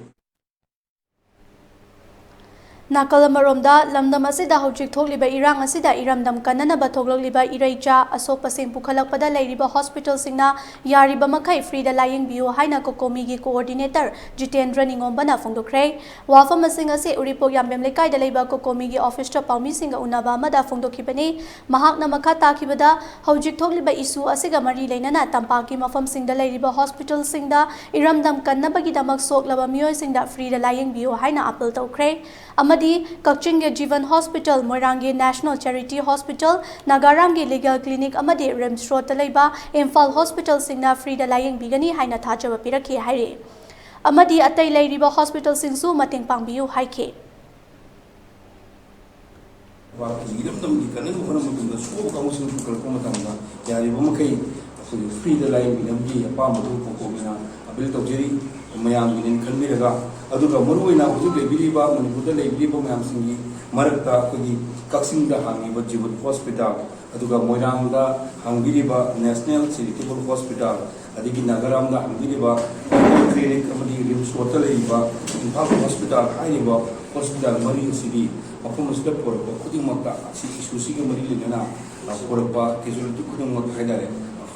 नाकलमरोमदा लमदम असिदा हौजिक थोकलिबा इरांग असिदा इरामदम कन्ननबा थोकललिबा इरैचा असोपसिंग पुखलकपदा लेरिबा हॉस्पिटल सिंगना यारिबा मखै फ्रीदा लायिंगबियो हाइना कोकोमीगी कोऑर्डिनेटर जितेंद्र निंगोंबना फोंदोखरे वाफम सिंग असे उरिपोक यामबेम लेकाइदा लेबा कोकोमीगी ऑफिसर पाउमी सिंगा उनाबा मदा फोंदोखिबनी महाकना मखा ताखिबदा हौजिक थोकलिबा इशू असिगा मरी लेनना तंपाकी मफम सिंगदा लेरिबा हॉस्पिटल सिंगदा इरामदम कन्नबगी दमक सोकलबा मियोय सिंगदा फ्रीदा लायिंगबियो हाइना अपील तौखरे कक्चिंगे जीवन हॉस्पिटल मोइरांगे नेशनल चैरिटी हॉस्पिटल नागारांगे लीगल क्लिनिक रिम्स रोड लेबा इम्फाल हॉस्पिटल सिंगना फ्रीदा लायिंग बिगनी हाइना थाजब पिरखी हाइरे अतै लेरिबा हॉस्पिटल सिंगसु मतेंग पांगबियु हाइखे फ्रीदा लायिंग बिगनी अपामदु कोकोमिना अपील तौजरी मयाम गिन खनमिरगा अदुगा मरुइना हुजु लेबिरिबा मणिपुरदा लेबिरिबा मयाम सिंगी मरकता कोगी कक्सिंगदा हांगिबा जीवन हॉस्पिटल अदुगा मोइरांगदा हांगिरिबा नेशनल चैरिटेबल हॉस्पिटल अदिगी नगरामदा हांगिरिबा क्लिनिक अमदी रिम्स रोड लेरिबा इम्फाल हॉस्पिटल हाइरिबा हॉस्पिटल मरी सिगी मफम सिदा पोरबा खुदिमक्ता सि इशूसिगा मरी लेना पोरबा केजुअलिटी खुदिमक हाइदारे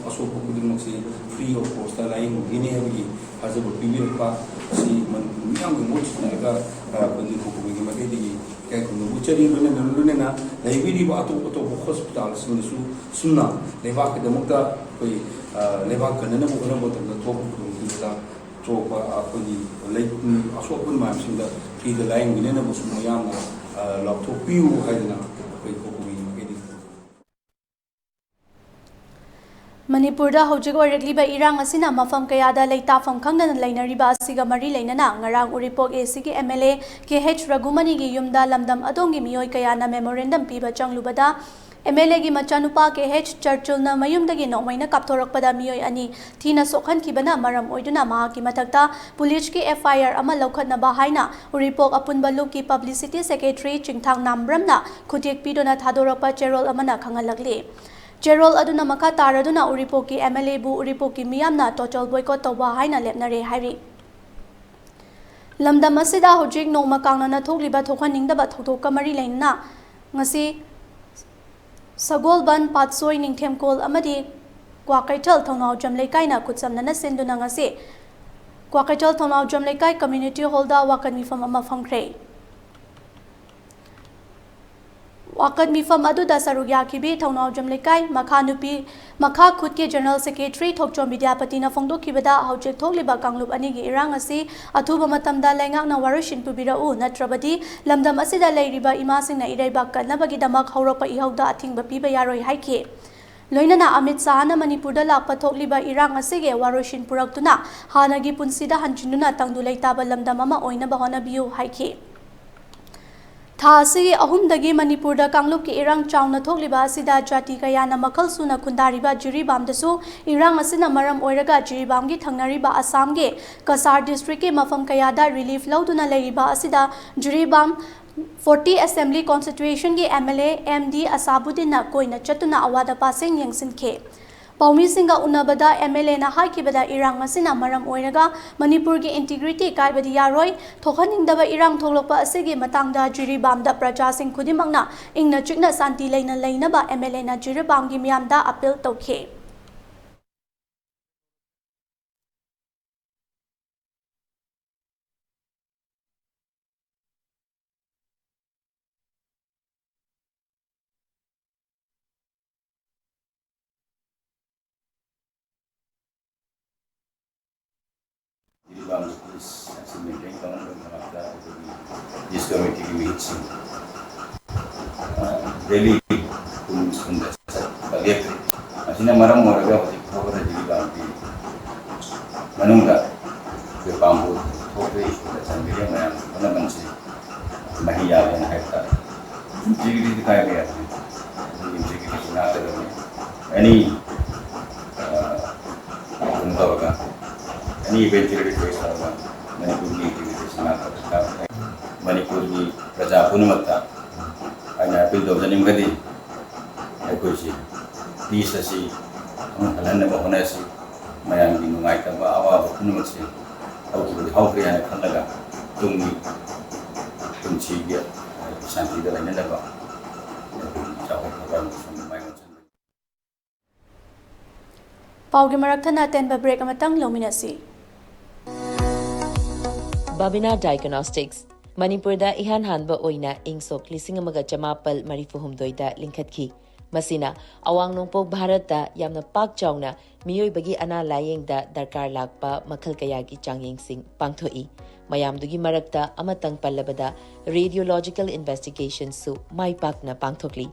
असोप खुदिमक फ्री ऑफ कॉस्ट लाइन गिने हबगी हाजब पीबीरपा सि मन मियाम मोचनागा बंदी कोकोगी मगेदी काय कुनो उचरी लोनेना लेबिरिबा अतो हॉस्पिटल सिंगसु सुन्ना लेबा के दमकता कोई लेबा कनना बुगना बोतल तो कुदा चोपा आपनी ले असोपन माम सिंदा फ्री द लाइन गिने बसु मयाम लॉकटो पीउ हाइदना कोई कोकोगी मगेदी मणिपुरदा हौजिक ओइरक्लिबा इरांग असिना मफम कयादा लेताफम खंगना लेनरिबा असिगा मरी लेनना ngarang uripok एसीगी एमएलए केएच रघुमनी गी युमदा लमदम अदोंगी मियोय कयाना मेमोरेंडम पीबा चंगलुबदा एमएलए गी मचानुपा केएच चर्चुलना मयुमदगी नोमैना कापथोरकपदा मियोय अनि थीना सोखनखिबना मरम ओइदुना माकी मथक्ता पुलिस की एफआईआर अमा लौखतनबा हाइना उरिपोक अपुनबलु की पब्लिसिटी सेक्रेटरी चिंगथांग नामब्रमना खुटेक पीदोना थादोरकपा चेरोल अमना खंगलगले चेरोल अदुना मखा तारदुना उरिपोक की एमएलए बु उरिपोक की मियामना टोटल बॉयकॉट तौबा हाइना लेपनरे हाइरि लमदम असिदा होजिक नोमा कांगना थोकलिबा थोखनिंगदबा थौथोक मरी लेना ngasi sagolban patsoi ningthemkol amadi kwakaital thonau jamleikai na kutsamna senduna ngasi kwakaital thonau jamleikai community hall da wakan mifam ama famkhre Wakad मिफम अदुदा सरुग्या किबी थौनाव जमलेकाई मखा नुपी मखा खुद के जनरल सेक्रेटरी थोकचोम विद्यापति न फोंदोखिबदा हौजेक थोकलिबा कांगलुप अनिगी इरांग असि अथुबा मतमदा लेंगाकना वारसिन पुबिराउ नत्रबदी लमदम असिदा लेरिबा इमासिंगना इरैबा कन्नबगी दमक हौरपा इहौदा अथिंगबा पिबा यारोय हाइखे लोइनना अमित शाहना मणिपुरदा लापा थोकलिबा इरांग असिगे वारसिन पुरक्तुना हानगी पुनसिदा हंचिनुना तंगदु लेताबा लमदम अमा ओइनबा होनबियु हाइखे थासी अहुमदगी मणिपुरदा कांगलुप की इरांग चाउना थोकलिबा असिदा जाति कयाना मखल सुना खुंदारिबा जिरीबामदसु इरांग असिना मरम ओइरगा जिरीबामगी थंगनारिबा असमगे कसार डिस्ट्रिक्ट के मफम कयादा रिलीफ लौदुना लेरिबा असिदा जिरीबाम 40 असेंबली कॉन्स्टिट्यूशन की एमएलए एमडी असाबुद्दीन कोइना चतुना अवादा पासिंग यंगसिनखे Paumisinga unabada MLA na haikibada irang asina maram oiraga Manipur gi integrity kaibadi yaroi thokhaningdaba irang tholokpa asigi matangda jiribamda praja sing khudimangna ingna chikna santi leina ba MLA na jiribam gi miyamda appeal tokhe. This committee meets daily. Asina maram moraga hoga jadi bangki manungga ke bambu hoga itu sendiri mayam mana mansi mahiya yang haita jadi dikai dia ini jadi sinata ini untuk apa ini eventually itu apa Manipur ni itu sinata Manipur ni praja punamata hanya pintu janim kadi aku sih bisa sih kalian nak bahana sih mayang di nungai tanpa awal punamata sih aku boleh hau kaya nak kalaga tunggu kunci dia santi dalam ni dah jauh kawan sama mayang Paugi maraktana ten break amatang luminasi Babina Diagnostics Manipur da ihan hanba oina ingsok lisingamaga jamapal marifuhumdoida linkhatki masina awang nongpok Bharat da yamna pak chawna miyoi bagi ana layeng da darkar lakpa makhal kaya gi changyeng sing pangthoi mayamdugi marakta amatang pallabada radiological investigation su mai pakna pangthokli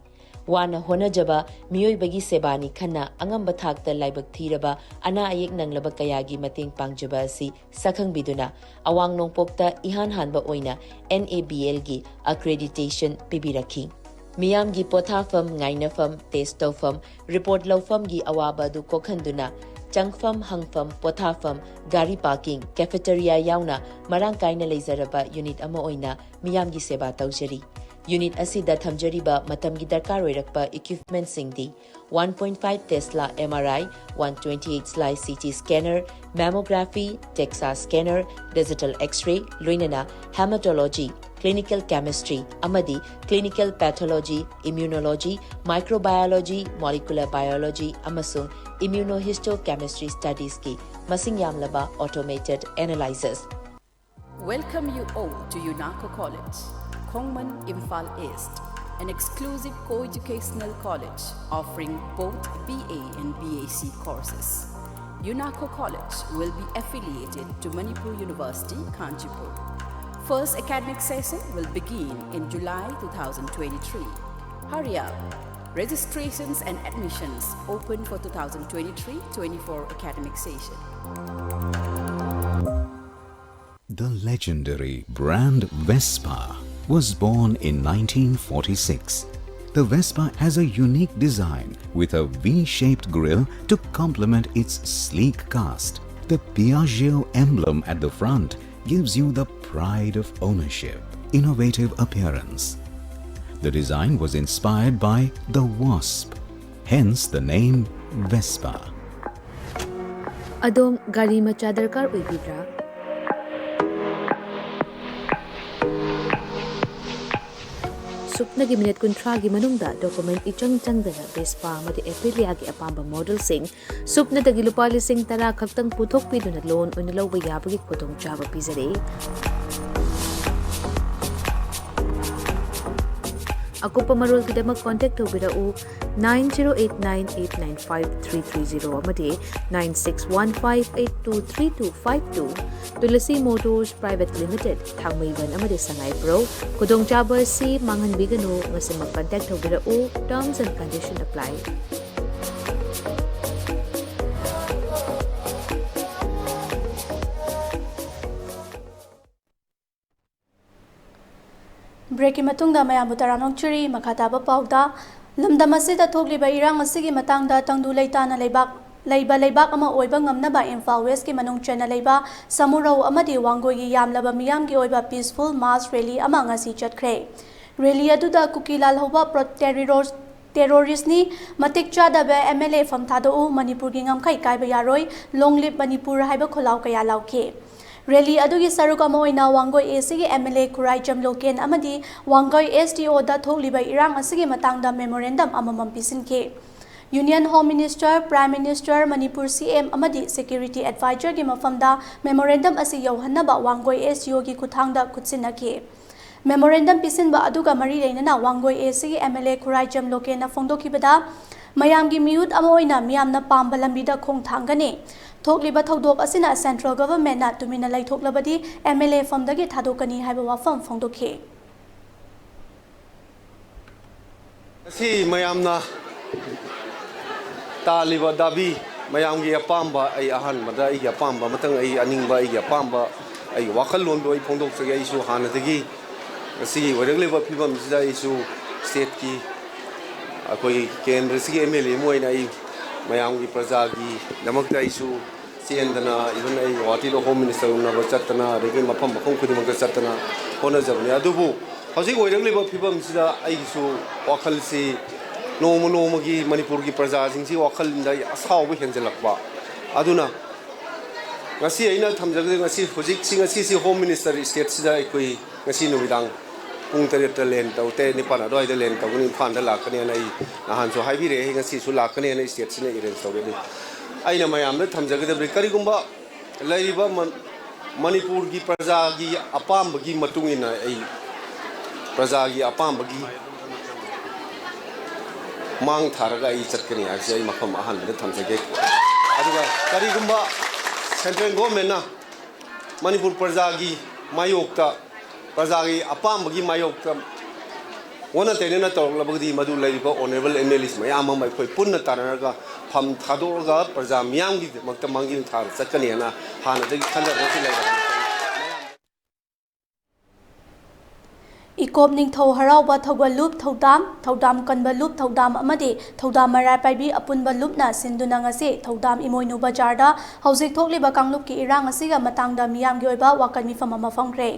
wana hona jaba miyoi bagi sebani khana angamba thakta laibak thiraba ana ayek nanglaba kayagi mating pangjaba si sakhang biduna awang nongpokta ihan hanba oina NABL gi accreditation pibirakhi miyam gi pothafam ngainafam testofam report lawfam gi awaba du kokhanduna changfam hangfam pothafam gari parking cafeteria yauna marang kaina leizaraba unit ama oina miyam gi seba tawjari Unit asida thamjariba matamgi darkar oirakpa equipment singdi 1.5 Tesla MRI, 128 slice CT scanner, mammography, DEXA scanner, digital X-ray, loinana hematology, clinical chemistry, amadi clinical pathology, immunology, microbiology, molecular biology, amasung immunohistochemistry studies ki masing yamlaba automated analyzers. Welcome you all to UNACO College, Kongman Imphal East, an exclusive co-educational college offering both BA and BAc courses. UNACO College will be affiliated to Manipur University, Kanchipur. First academic session will begin in July 2023. Hurry up! Registrations and admissions open for 2023-24 academic session. The legendary brand Vespa was born in 1946. The Vespa has a unique design with a V-shaped grille to complement its sleek cast. The Piaggio emblem at the front gives you the pride of ownership, innovative appearance. The design was inspired by the wasp, hence the name Vespa. Adom gari macha darkar oibidra? Supna gi minute kuntra gi manungda document ichang changdana Vespa amadi Aprilia gi apamba model sing supna dagi lupa lising tara khaktang puthok piduna loan oina lawba yabagi khotong chaba pizare Akupa marul kidamak contact tobirau 9089895330 amadi 9615823252 Tulasi Motors Private Limited Thangmaiban amadi Sangai Pro Kudong Chaba si Mangan Bigano ngasi mag-contact tobirau terms and conditions apply Break matungda mayam taramong churi makataba pauda lamdam asida thogliba irang asigi matangda tangdu leitana leibak ama oiba ngamnaba Imphal West ki manung chena leiba Samurau amadi Wangoi gi yamlaba miyam gi oiba peaceful mass rally ama ngasi chatkre rally aduda Kukilal hoba terrorist-ni matik chadaba MLA fam thadou Manipur gi ngamkhai kaiba yaroi long live Manipur haiba kholau kaya lauke. Rally adugi saruk ama oina Wangoi ACG MLA Kurai Jamloken amadi Wangoi SDO da thokliba irang asigi matangda memorandum amamam pisinke. Union Home Minister, Prime Minister, Manipur CM amadi Security Advisor gi mafamda memorandum asi yauhannaba Wangoi SDO gi kuthangda kutsinake. Memorandum pisinba aduga mari leinana Wangoi ACG MLA Kurai Jamloken na fongdokibada mayamgi miyut ama oina miyamna pamba lambida khong thangane. Thokliba thodok asina Central Government na tumina lai thoklabadi MLA famdagi thadokani haiba wafam fongdokhe. Asi mayamna taliba dabi mayamgi apamba ai ahan mada ai apamba matang ai aningba ai apamba ai wakhallon do ai phongdok sage ai su hanadagi asi waragliba phibam sida ai su state ki akoi kendra sigi MLA moina ai mayamgi prajagi damakta ai su chendana even ai wati lo home minister na bachatna regi mafam makhong khudi mag chatna hona jabne adubu hoji waragliba phibam sida ai su wakhal si no gi Manipur gi praja jingsi wakhal inda asaw bu henjelakba aduna ngasi aina thamjagde ngasi hojik sing ngasi si home minister state sida koi ngasi numidang pung tare len taute ni pana doi de len tawni phan da lakane nai nahan so haibi re ngasi su lakane nai state sine iren tawre ni aina mayam da thamjagde bri kari gumba laiba Manipur gi praja gi apam gi matungina ai praja gi apam gi mang tharaga I chatkani aise ai mafam ahan da thamjage aduga kari gumba central government na Manipur praja gi mayokta praja gi apam gi mayokta wona tenena tawlabagdi madu laiba honorable MLAs mayam mai khoi punna taranaga pham thadorga praja miyam gi makta mangin thar chatkani na hana da khanda rosi laiba Ikop ning thau harauba thogwa loop thodam kanba loop thodam amadi thodam marai paibi apunba loop na sinduna ngasi thodam imoinu bajarda hojik thokliba kanglup ki irang asiga matangda miyam gi oiba wakan mifam ama famgre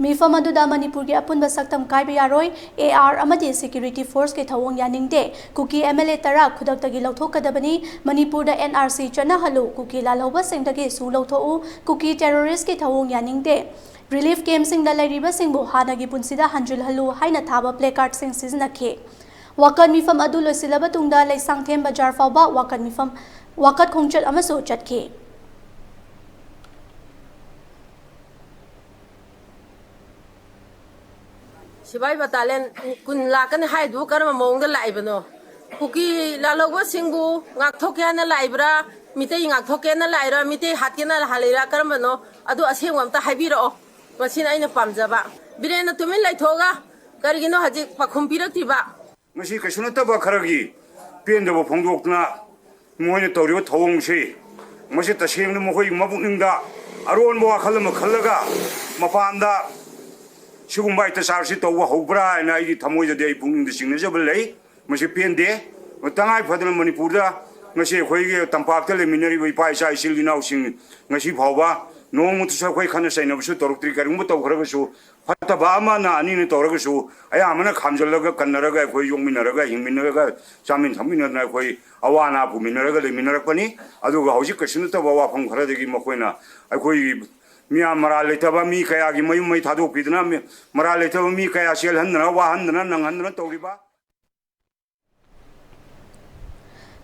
mifam aduda Manipur gi apunba saktam kaiba yaroi AR amadi security force ke thawong yaningde kuki MLA tara khudaktagi lauthokadabani Manipur da NRC chana halu kuki lalhoba singdagi su lauthou kuki terrorist ke thawong yaningde Relief camp sing da lairiba singbu hanagi punsida hanjul halu haina thaba placard sing siznakhe wakan mifam adu losilaba tungda leisangthem bajar fawba wakan mifam wakat khongchat amaso chatke Sibai batalen kun lakan haidu karma mongda laibano kuki lalogo singbu ngak thokyana laibra mite ngak thokyana laira mite hatkena halira karmano adu asengwam ta haibiro Masina ina pamjaba birena tumin lai thoga karigino haji pakhum piraktiba ngasi kasuna taba kharagi pendabo phongdokna moine tawriba thawongsi masi tasengna mohoi mabukningda aron bo akhalama khallaga mapanda sigumbai ta sarsi tawwa hobra na ai thamoi jade ai pungning de singna jabal lei masi pende tangai phadana Manipurda ngasi khoige tampakta le minari bai pai sai silginau sing ngasi phawba Nong mutu sa koi khana sai na busu toruk tri karing mutu khara busu hatta ba ma na ani ne toruk busu aya amana khamjal laga kannara ga koi yong minara ga hing minara ga chamin thamin na koi awana pu minara ga le minara pani adu ga hoji kashin ta ba wa phang khara de gi ma koi na ai koi miya mara le ta ba mi kaya gi mai mai thadu pidna mara le ta mi kaya sel han na wa han na nang han na tori ba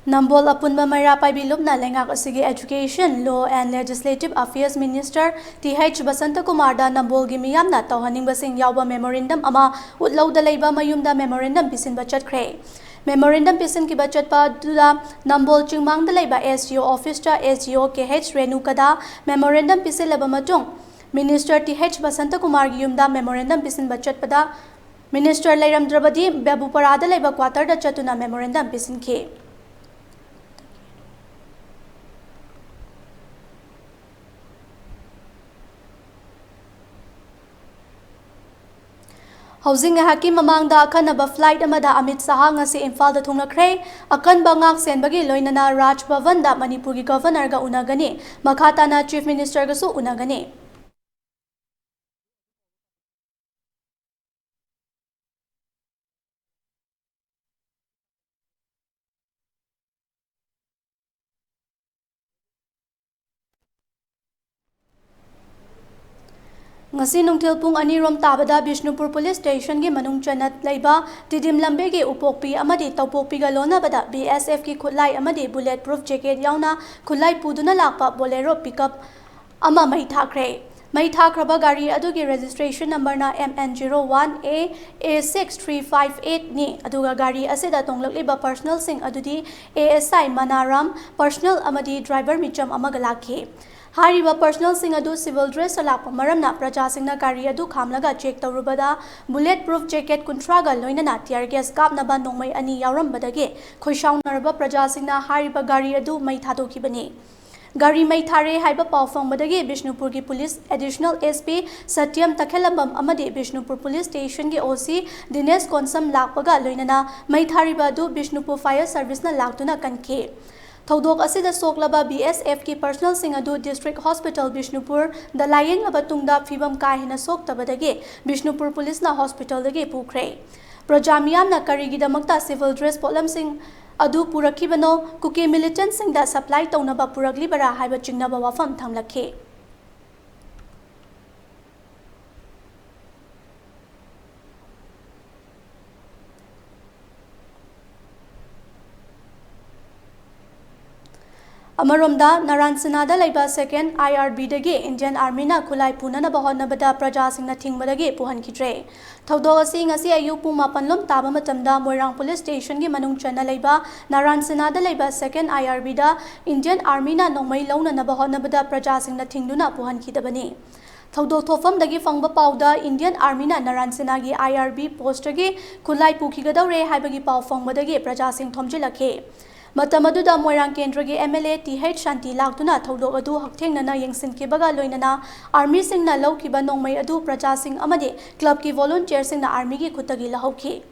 Nambol apunba mara paibi lupna lengak asigi Education, Law and Legislative Affairs Minister TH Basanta Kumar da Nambol gi miyamna tawhaning basing yawba memorandum ama utlauda leiba mayumda memorandum pisin bachat kre memorandum pisin ki bachat pa dula Nambol chingmang da leiba SGO office ta SGO KH Renukada memorandum pisin leba matung Minister TH Basanta Kumar gi yumda memorandum pisin bachat pada Minister Leiramdrabadi Babu Parada leiba quarter da chatuna memorandum pisin ke Housing haki mamangda akanaba flight amada Amit Saha ngasi Imphal da thunglakre akanba ngak senbagi loinana Raj Bhavan da Manipur gi governor ga unagani makhatana chief minister ga su unagani ngasi nungthil pung ani rom tabada Bishnupur Police Station gi manung chanat leiba tidim lambe gi upokpi amadi tawpokpi ga lona bada BSF ki khulai amadi bulletproof jacket yauna khulai puduna lakpa bolero pickup ama mai thakre mai thakraba gari adugi registration number na MN01A A6358 ni aduga gari asida tonglakliba personal sing adudi ASI Manaram personal amadi driver micham amagalaki Hariba personal sing adu civil dress alakpa maramna praja singna gari adu khamlaga check tawrubada bulletproof jacket kuntraga loinana tear gas kapnaba nongmai ani yaurambadagi khoishaunarba praja singna hariba gari adu mai thadokibani Gari mai thare haiba paw phangmadagi Bishnupur gi police additional SP Satyam Takhelambam amadi Bishnupur police station gi OC Dinesh Konsam lakpaga loinana mai thariba du Bishnupur fire service na laktuna kanke Thodok asida soklaba BSF ki personal sing adu district hospital Bishnupur da layeng laba tungda phibam kahina soktabadagi Bishnupur police na hospital dagi pukre Projamiyam na karigidamakta civil dress polam sing adu purakibano kuki militant sing da supply taunaba puraglibara haiba chingnaba wafam thamlakhe Amaromda Naransanada Laiba second IRB dagi Indian Army na khulai punana bahonabada praja singna thingmadagi puhan kitre Thodok asi ngasi ayu pung 8 lom taba matamda Moirang police station gi manung chana laiba Naransanada Laiba second IRB da Indian Army na nongmai launa na bahonabada praja singna thingduna puhan kidabani Thodok thofam dagi fangba pauda Indian Army na Naransana gi IRB post gi khulai pukhigadawre haibagi paw fangbadagi praja sing thomjilakhe Matamaduda Moirang Kendragi MLA TH Shanti Laktuna Thodok adu haktengnana yengsinkibaga loinana Army singna lawkiba nongmai adu praja sing amadi club ki volunteer singna Army gi khutagi lahauki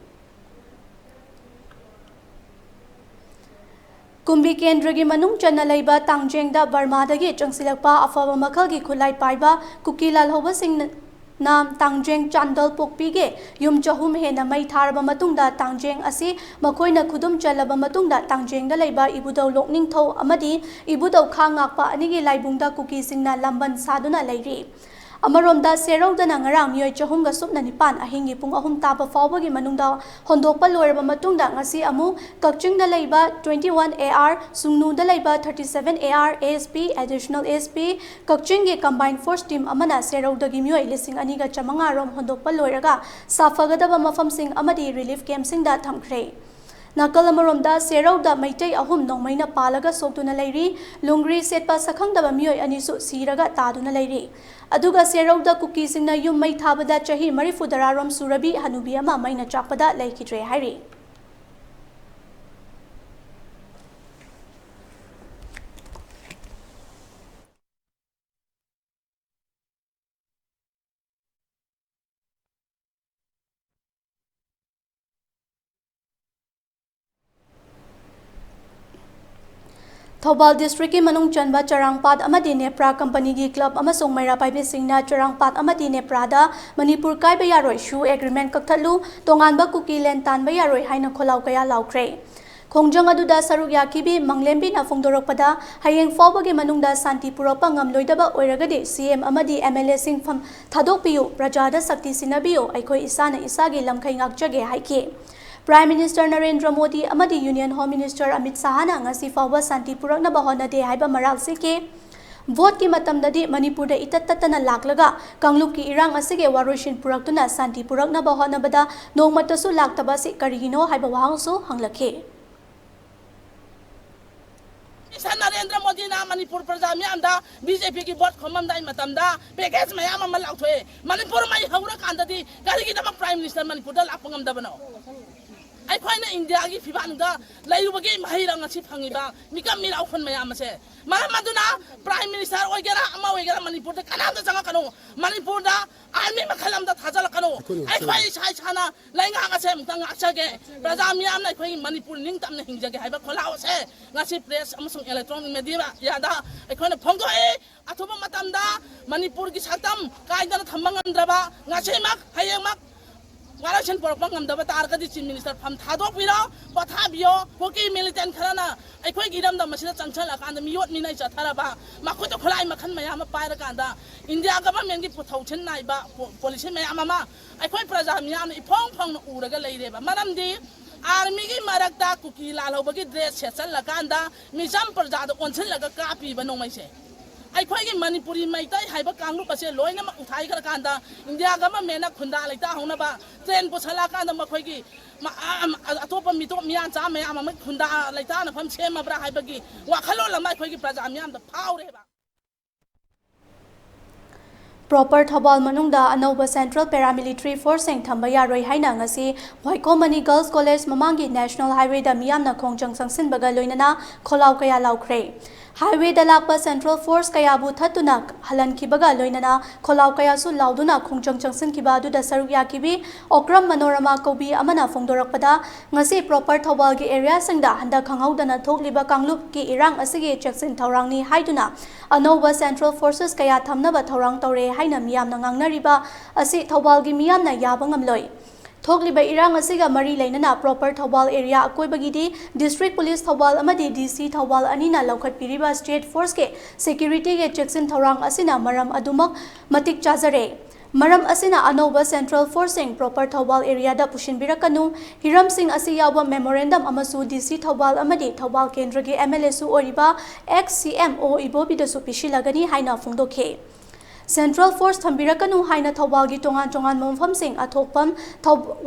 Kumbi Kendragi manung channa laiba Tangjengda Burma dagi changsilakpa afaba makhal gi khulai paiba Kukilal hoba sing Nam Tangjeng Chandal Pokpige Yum Chahum Hena Mai Tharba Matungda Tangjeng Asi Makoina Kudum Chalaba Matungda Tangjeng da Laiba Ibudau Lokning Tho Amadi Ibudau Khangakpa Anigi Laibungda Kuki Singna Lamban Saduna Lairi Amaromda Serauda Nangarang Miyoi Chahumga Supna Nipan Ahingi Pung Ahum Taba Fawbagi Manungda Hondokpa Loiraba Matungda Ngasi Amu Kakching da Laiba 21 AR Sungnu da Laiba 37 AR ASP Additional ASP Kakching gi Combined Force Team Amana Serauda gi Miyoi Lising Aniga Chamanga Rom Hondokpa Loiraga Safagadaba Mafam Sing Amadi Relief Camp Sing da Thamkre Nakalamaromda Serauda Maitai Ahum Nongmaina Palaga Soktuna Lairi Lungri Setpa Sakhangdaba Miyoi Anisu Siraga Taduna Lairi Aduga Serauda Kuki Singna Yum Mai Thabada Chahi Marifudararom Surabi Hanubi Ama Maina Chakpada Laikidre Hari Thobal District ki manung chanba Charangpat amadi Nepra Company gi club amasong Maira Paibe Singna Charangpat amadi Nepra da Manipur kaiba yaroi shoe agreement kakthlu tonganba kuki len tanba yaroi haina kholau kaya laukre Khongjang aduda saruk yakibi manglembi na phongdorokpada hayeng fawbagi manungda santi puropa ngamloidaba oiragadi CM amadi MLA sing pham thadokpiyu prajada sakti sinabiyo aikoi isana isagi lamkhai ngakjage haike Prime Minister Narendra Modi amadi Union Home Minister Amit Sahana ngasi fawba santi purakna bahonade haiba maral sike vote ki matamdadi Manipur da itattatana laklaga Kanglup ki irang asige waroshin puraktuna santi purakna bahonabada nongmatasu laktaba si karigino haiba wahangsu hanglakhe Isa Narendra Modi na Manipur praja miyamda BJP ki vote khomamdai matamda package mayam amal lakthoe Manipur mai haura kandadi karigi damak Prime Minister Manipur da lakpangamdabano I find India if you want the Laybagi Mahirang Chipangiba, Mikam Mira Open Mayamase. Mamaduna, Prime Minister Ogera, Amawega, Manipur, the Canada Zanakano, Manipur, Army Makalam that Hazalakano. I find China, Langasem, Tangachage, Brazamian, like Manipur, Nintam, Hinjaga, Kolause, Nasi Place, Amazon Electronic Media, Yada, I kind of Pongo, Atoba Matanda, Manipur Gisatam, Kaidan Tamangandraba, Nasemak, Hayamak. वालेक्शन परपंग ngam tar ka di chief minister pham thadok piro patha bio hoki militant kharana aikhoi giram da masida changchal akan da miyot minai chathara ba makho to kholai makhan maya ma paira kan da india government gi puthau chen nai ba policy maya ma aikhoi praja miyam ipong phang na uraga leire ba maram di army gi marakta kuki lalo bagi dress chal akan da misam praja da onchal laga ka pi ba nomai se aikhoi gi manipuri maitai haiba kanglu pase loina ma uthai kar kan da india government na khunda laita hona ba train po sala kan da makhoi gi atopa mito miyan cha me ama khunda laita na pham chema bra haiba gi wa khalo lama aikhoi gi praja miyam da phaure ba Proper Thobal Manungda Anova Central Paramilitary Forcing Thamba yaroi haina ngasi Wangkhem Girls College mamangi National Highway da miyamna khongjang sangsin baga loinana kholaw kaya laukhre Highway da lakpa Central Force kaya bu thatuna halan kibaga loinana kholaw kaya su lauduna khongjang sangsin kiba du da saruk yakibi Okram Manorama Kobi amana fongdorakpada ngasi Proper Thobal gi area singda handa khanghaudana thokliba kanglup ki irang asigi cheksin thawrangni haiduna Anova Central Forces kaya thamnaba thawrang tore haina miyamna ngangnariba asi Thobal gi miyamna yaba ngamloi Thokliba irang asiga mari lainana Proper Thobal area akoibagidi District Police Thobal amadi DC Thobal anina laukhat piriba State Force ke security ge cheksin thawrang asina maram adumak matik chazare Maram asina Anova Central Forcing Proper Thobal area da pushin birakanu Hiram Singh asiyawa memorandum amasu DC Thobal amadi Thobal Kendra ge MLA su oriba ex-CMO ibobi da su pishilagani haina fungdokhe Central Force Tambirakanu haina Thobal gi tongan momfam sing athokpam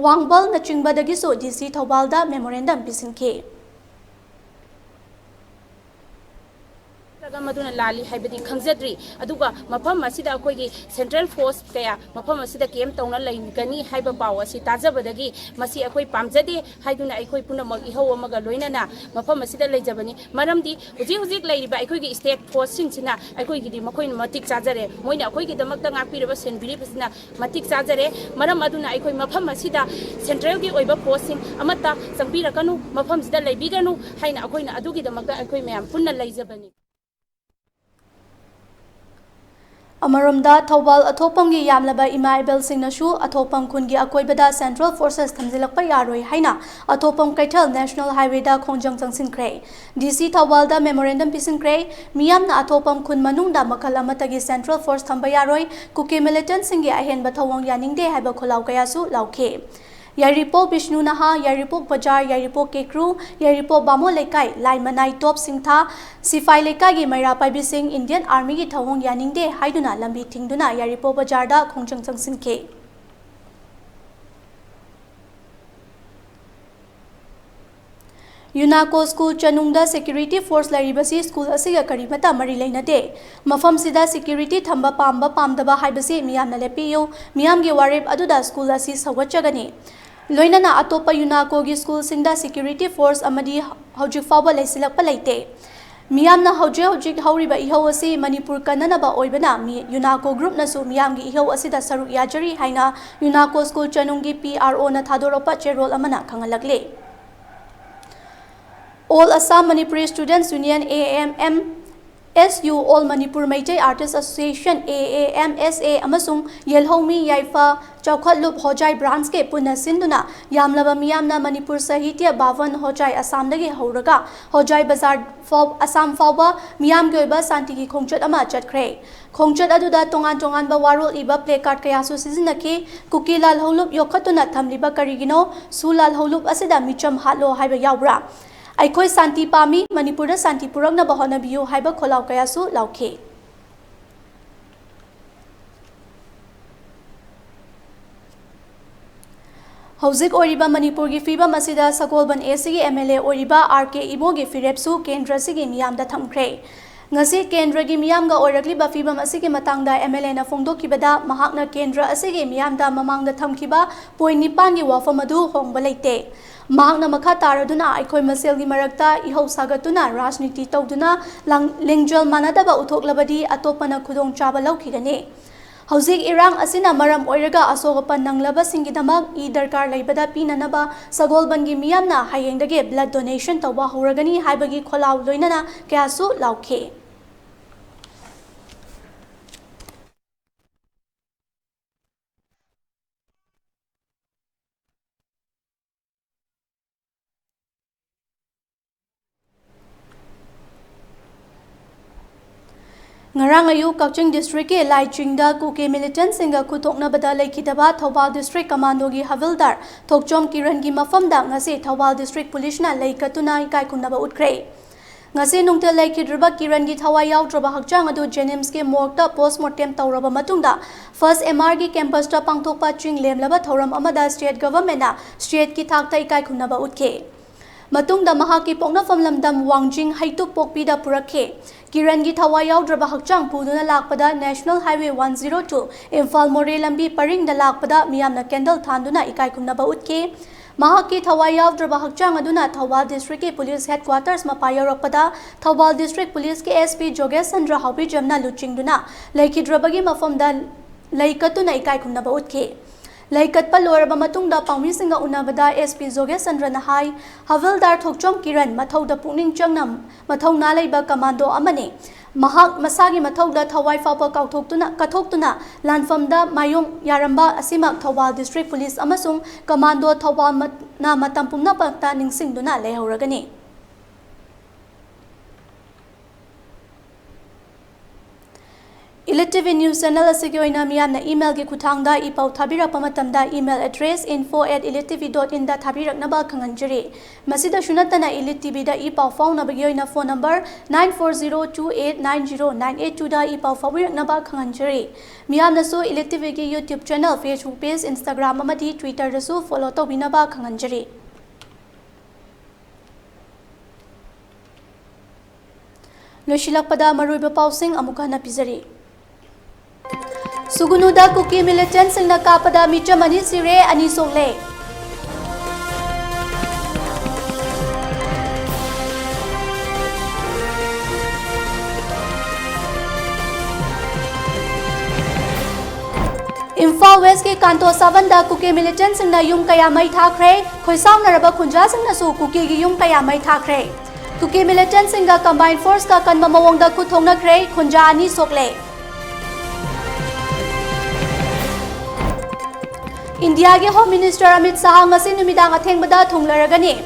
Wangbal na chingbadagi so DC Thobal da memorandum bisinke maduna lali haibadi khangzadri aduga mafam asida akoigi Central Force kaya mafam asida kem tawna laigani haiba paw asi tajabadagi masi akoi pamjade haiduna akoi punamag ihaw amaga loinana mafam asida leijabani maramdi huji leiriba akoigi State Force singchina akoigi di makoin matik chajare moina akoigi damakta ngakpiraba senbiri pasina matik chajare maram aduna akoi mafam asida Central gi oiba posting amata sangbirakanu mafam sida leibiganu haina akoina adugi damakta akoi mayam punna leijabani Amaromda Thobal athopamgi yamlaba ima ibel singnasu athopam khungi akoibada Central Forces thamjilakpa yaroi haina athopam Kaithal National Highway da khongjang changsinkre DC Thobal da memorandum pisinkre miyamna athopam khun manungda makal amatagi Central Force thamba yaroi kuki militant singi ahenba thawang yaningde haiba kholaw kayasu laukhe Yaripok Bishnu Naha, Yaripok Bajar, Yaripok Kekru, Yaripok Bamo Lekai, Laimanai Top Singtha, Sifai Lekai gi Maira Paibi Singh Indian Army gi thawong yaningde haiduna lambi thingduna Yaripok Bajar da khongjang changsinke Unaco School Chanungda Security Force Laribasi School Asiga Karimata Mari Lainade Mafam Sida Security Thamba Pamba Pamdaba Haibasi Miyamna Lepiyo Miyamgi Warib Aduda School Asi Sawachagani Loinana Atopa Unaco gi School Singda Security Force Amadi Hojik Faba Laisilakpa Laite Miyamna Hojik Hauriba Iho Asi Manipur Kananaba Oibana Unaco Group Nasu Miyamgi Iho Asida Saruk Yajari Haina Unaco School Chanungi PRO na Thadoropa Cherol Amana Kangalakle All Assam Manipuri Students Union AAMSU All Manipur Meitei Artists Association AAMSA amasung Yelhomi Yaifa Chawkhatlup Hojai branch ke punna sinduna yamlaba miyamna Manipur Sahitya Bhavan Hojai Assam dagi horaga Hojai Bazar Assam fawba miyam gi oiba santi gi khongchat ama chatkre khongchat aduda tongan ba warol iba placard kaya su sizinaki Kukilal Holup yokhatuna thamliba karigino Sulal Holup asida micham hatlo haiba yawbra Aikoi Santi Pami, Manipura Santi Puragna Bahona Biu, Haiba Kolau Kayasu, Lauke. Hauzik Oriba Manipur gi Fiba Masida Sakolban ACG MLA Oriba RK Ibo gi Firepsu, Kendra Sigi Miyam da Thamkre. Ngasi Kendra gi Miyam ga Oragli ba Fiba Masigi Matangda MLA na Fongdokibada, Mahakna Kendra Asigi Miyam da Mamang da Thamkiba, Poi Nipan gi Wafamadu Hongba Leite. Mahakna makha taraduna aikoi maselgi marakta ihau sagatuna rajniti tawduna lingjal manadaba uthoklabadi atopana khudong chaba laukhigane Hauzik irang asina maram oiraga asogapan nanglaba singidamak darkar leibada pinanaba sagolbangi miyamna hayengdage blood donation tawba horagani haibagi kholaw loinana kayasu laukhe Ngarang ayu Kakching District ke Lai Chingda Kuki militant singa kuthokna bada laikidaba Thobal District Commando gi Havildar Thokchom Kiran gi mafamda ngasi Thobal District Police na laikatuna ikai kunaba utkre. Ngasi nungte laikidrba Kiran gi thawai yaudrba hakchang adu Jenims ke morgta postmortem tawraba matungda first MR gi campus ta pangthokpa ching lemlaba thoram amada state government na state ki thakta ikai kunaba utke. Matungda mahaki poknafam lamdam Wangjing haituk pokpida purakhe. Kiran gi thawai yaudrba hakchang puduna lakpada National Highway 102 Imphal More lambi paringda lakpada miyamna candle thanduna ikai kunaba utke. Mahaki thawai yaudrba hakchang aduna Thobal District Police Headquarters mapayorokpada Thobal District Police ke SP Jogesh Chandra Haubi jamna luchingduna laikidrabagi mafamda laikatuna ikai kunaba utke. Laikat paloraba matungda pangmisinga unabada SP Jogesh Chandra nahai Havildar Thokchom Kiran mathauda pukning changnam mathau nalaiba commando amane mahak masagi mathauda thawai fapa kathoktuna lanfamda mayong yaramba asimak Thobal District Police amasung commando Thobal na matampumna pakta ningsingduna lehauragani. ELITETV News Channel asigi oina miyamna email gi kuthangda ipau thabirakpa matamda email address info@elitetv.in da thabiraknaba khanganjari. Masida shunatana ELITETV da ipau faunabagi oina phone number 9402890982 da ipau fawiraknaba khanganjari. Miyamna su ELITETV gi YouTube channel, Facebook page, Instagram amadi Twitter da su follow tawbinaba khanganjari. Loshilakpada maruiba pausing amukana pizari. Sugunuda Kuki militant singna kapada michamani sire ani sokle. Imphal West ke Kanto Savanda Kuki militant singna yum kaya mai thakre khoisaw naraba khunja singna su Kuki gi yum kaya mai thakre. Kuki militant singa combined force ka kanma mawongda kuthongna kre khunja ani sokle. India ke Home Minister Amit Shah ngasi numidang athengbada thunglaragani.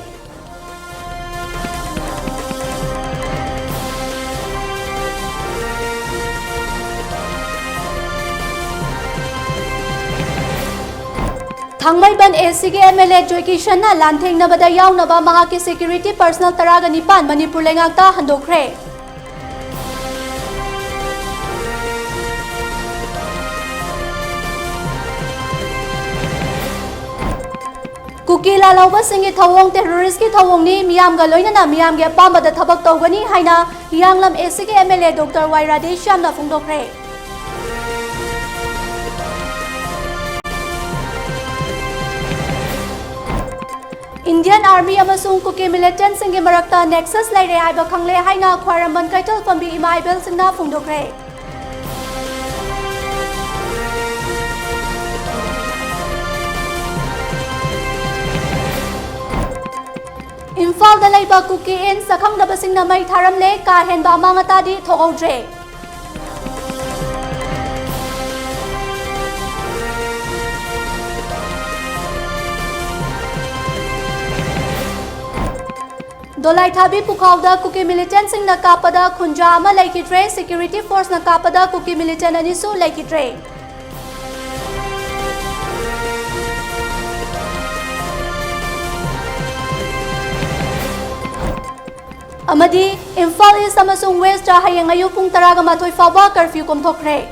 Thangmaiban AC ke MLA Joy Kishan na lanthengnabada yawnaba mahaki security personnel taraga nipan Manipur lengakta handokre. Kuki lalauba singi thawong terrorist ki thawong ni miyam ga loinana miyam ge pamada thabak tawgani haina Yanglam AC ke MLA Dr. Y Radesham na phungdokre. Indian Army amasung Kuki militant singi marakta nexus laire haiba khangle haina khwaramban kaital pambi ima ibel singna phungdokre. Imphal da laiba Kuki in sakhangdaba singna mai tharamle ka henba mangata di thogaudre. Dolai thabi pukhawda Kuki militant singna kapada khunja ama laikidre security force na kapada Kuki militant anisu laikidre. Amadi Imphal East amasung West ta hayang ayu pung taraga mathoy fawa curfew komthokre.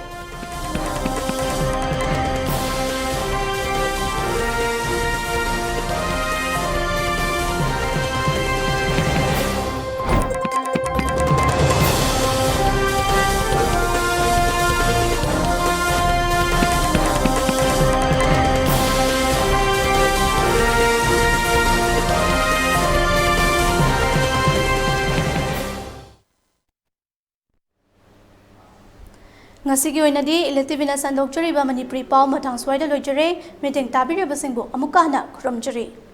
Ngasigi oinadi ELITETV na sandokjari ba Manipuri pau mathang swaida loijare meeting tabire basingbo amukahna khuromjari.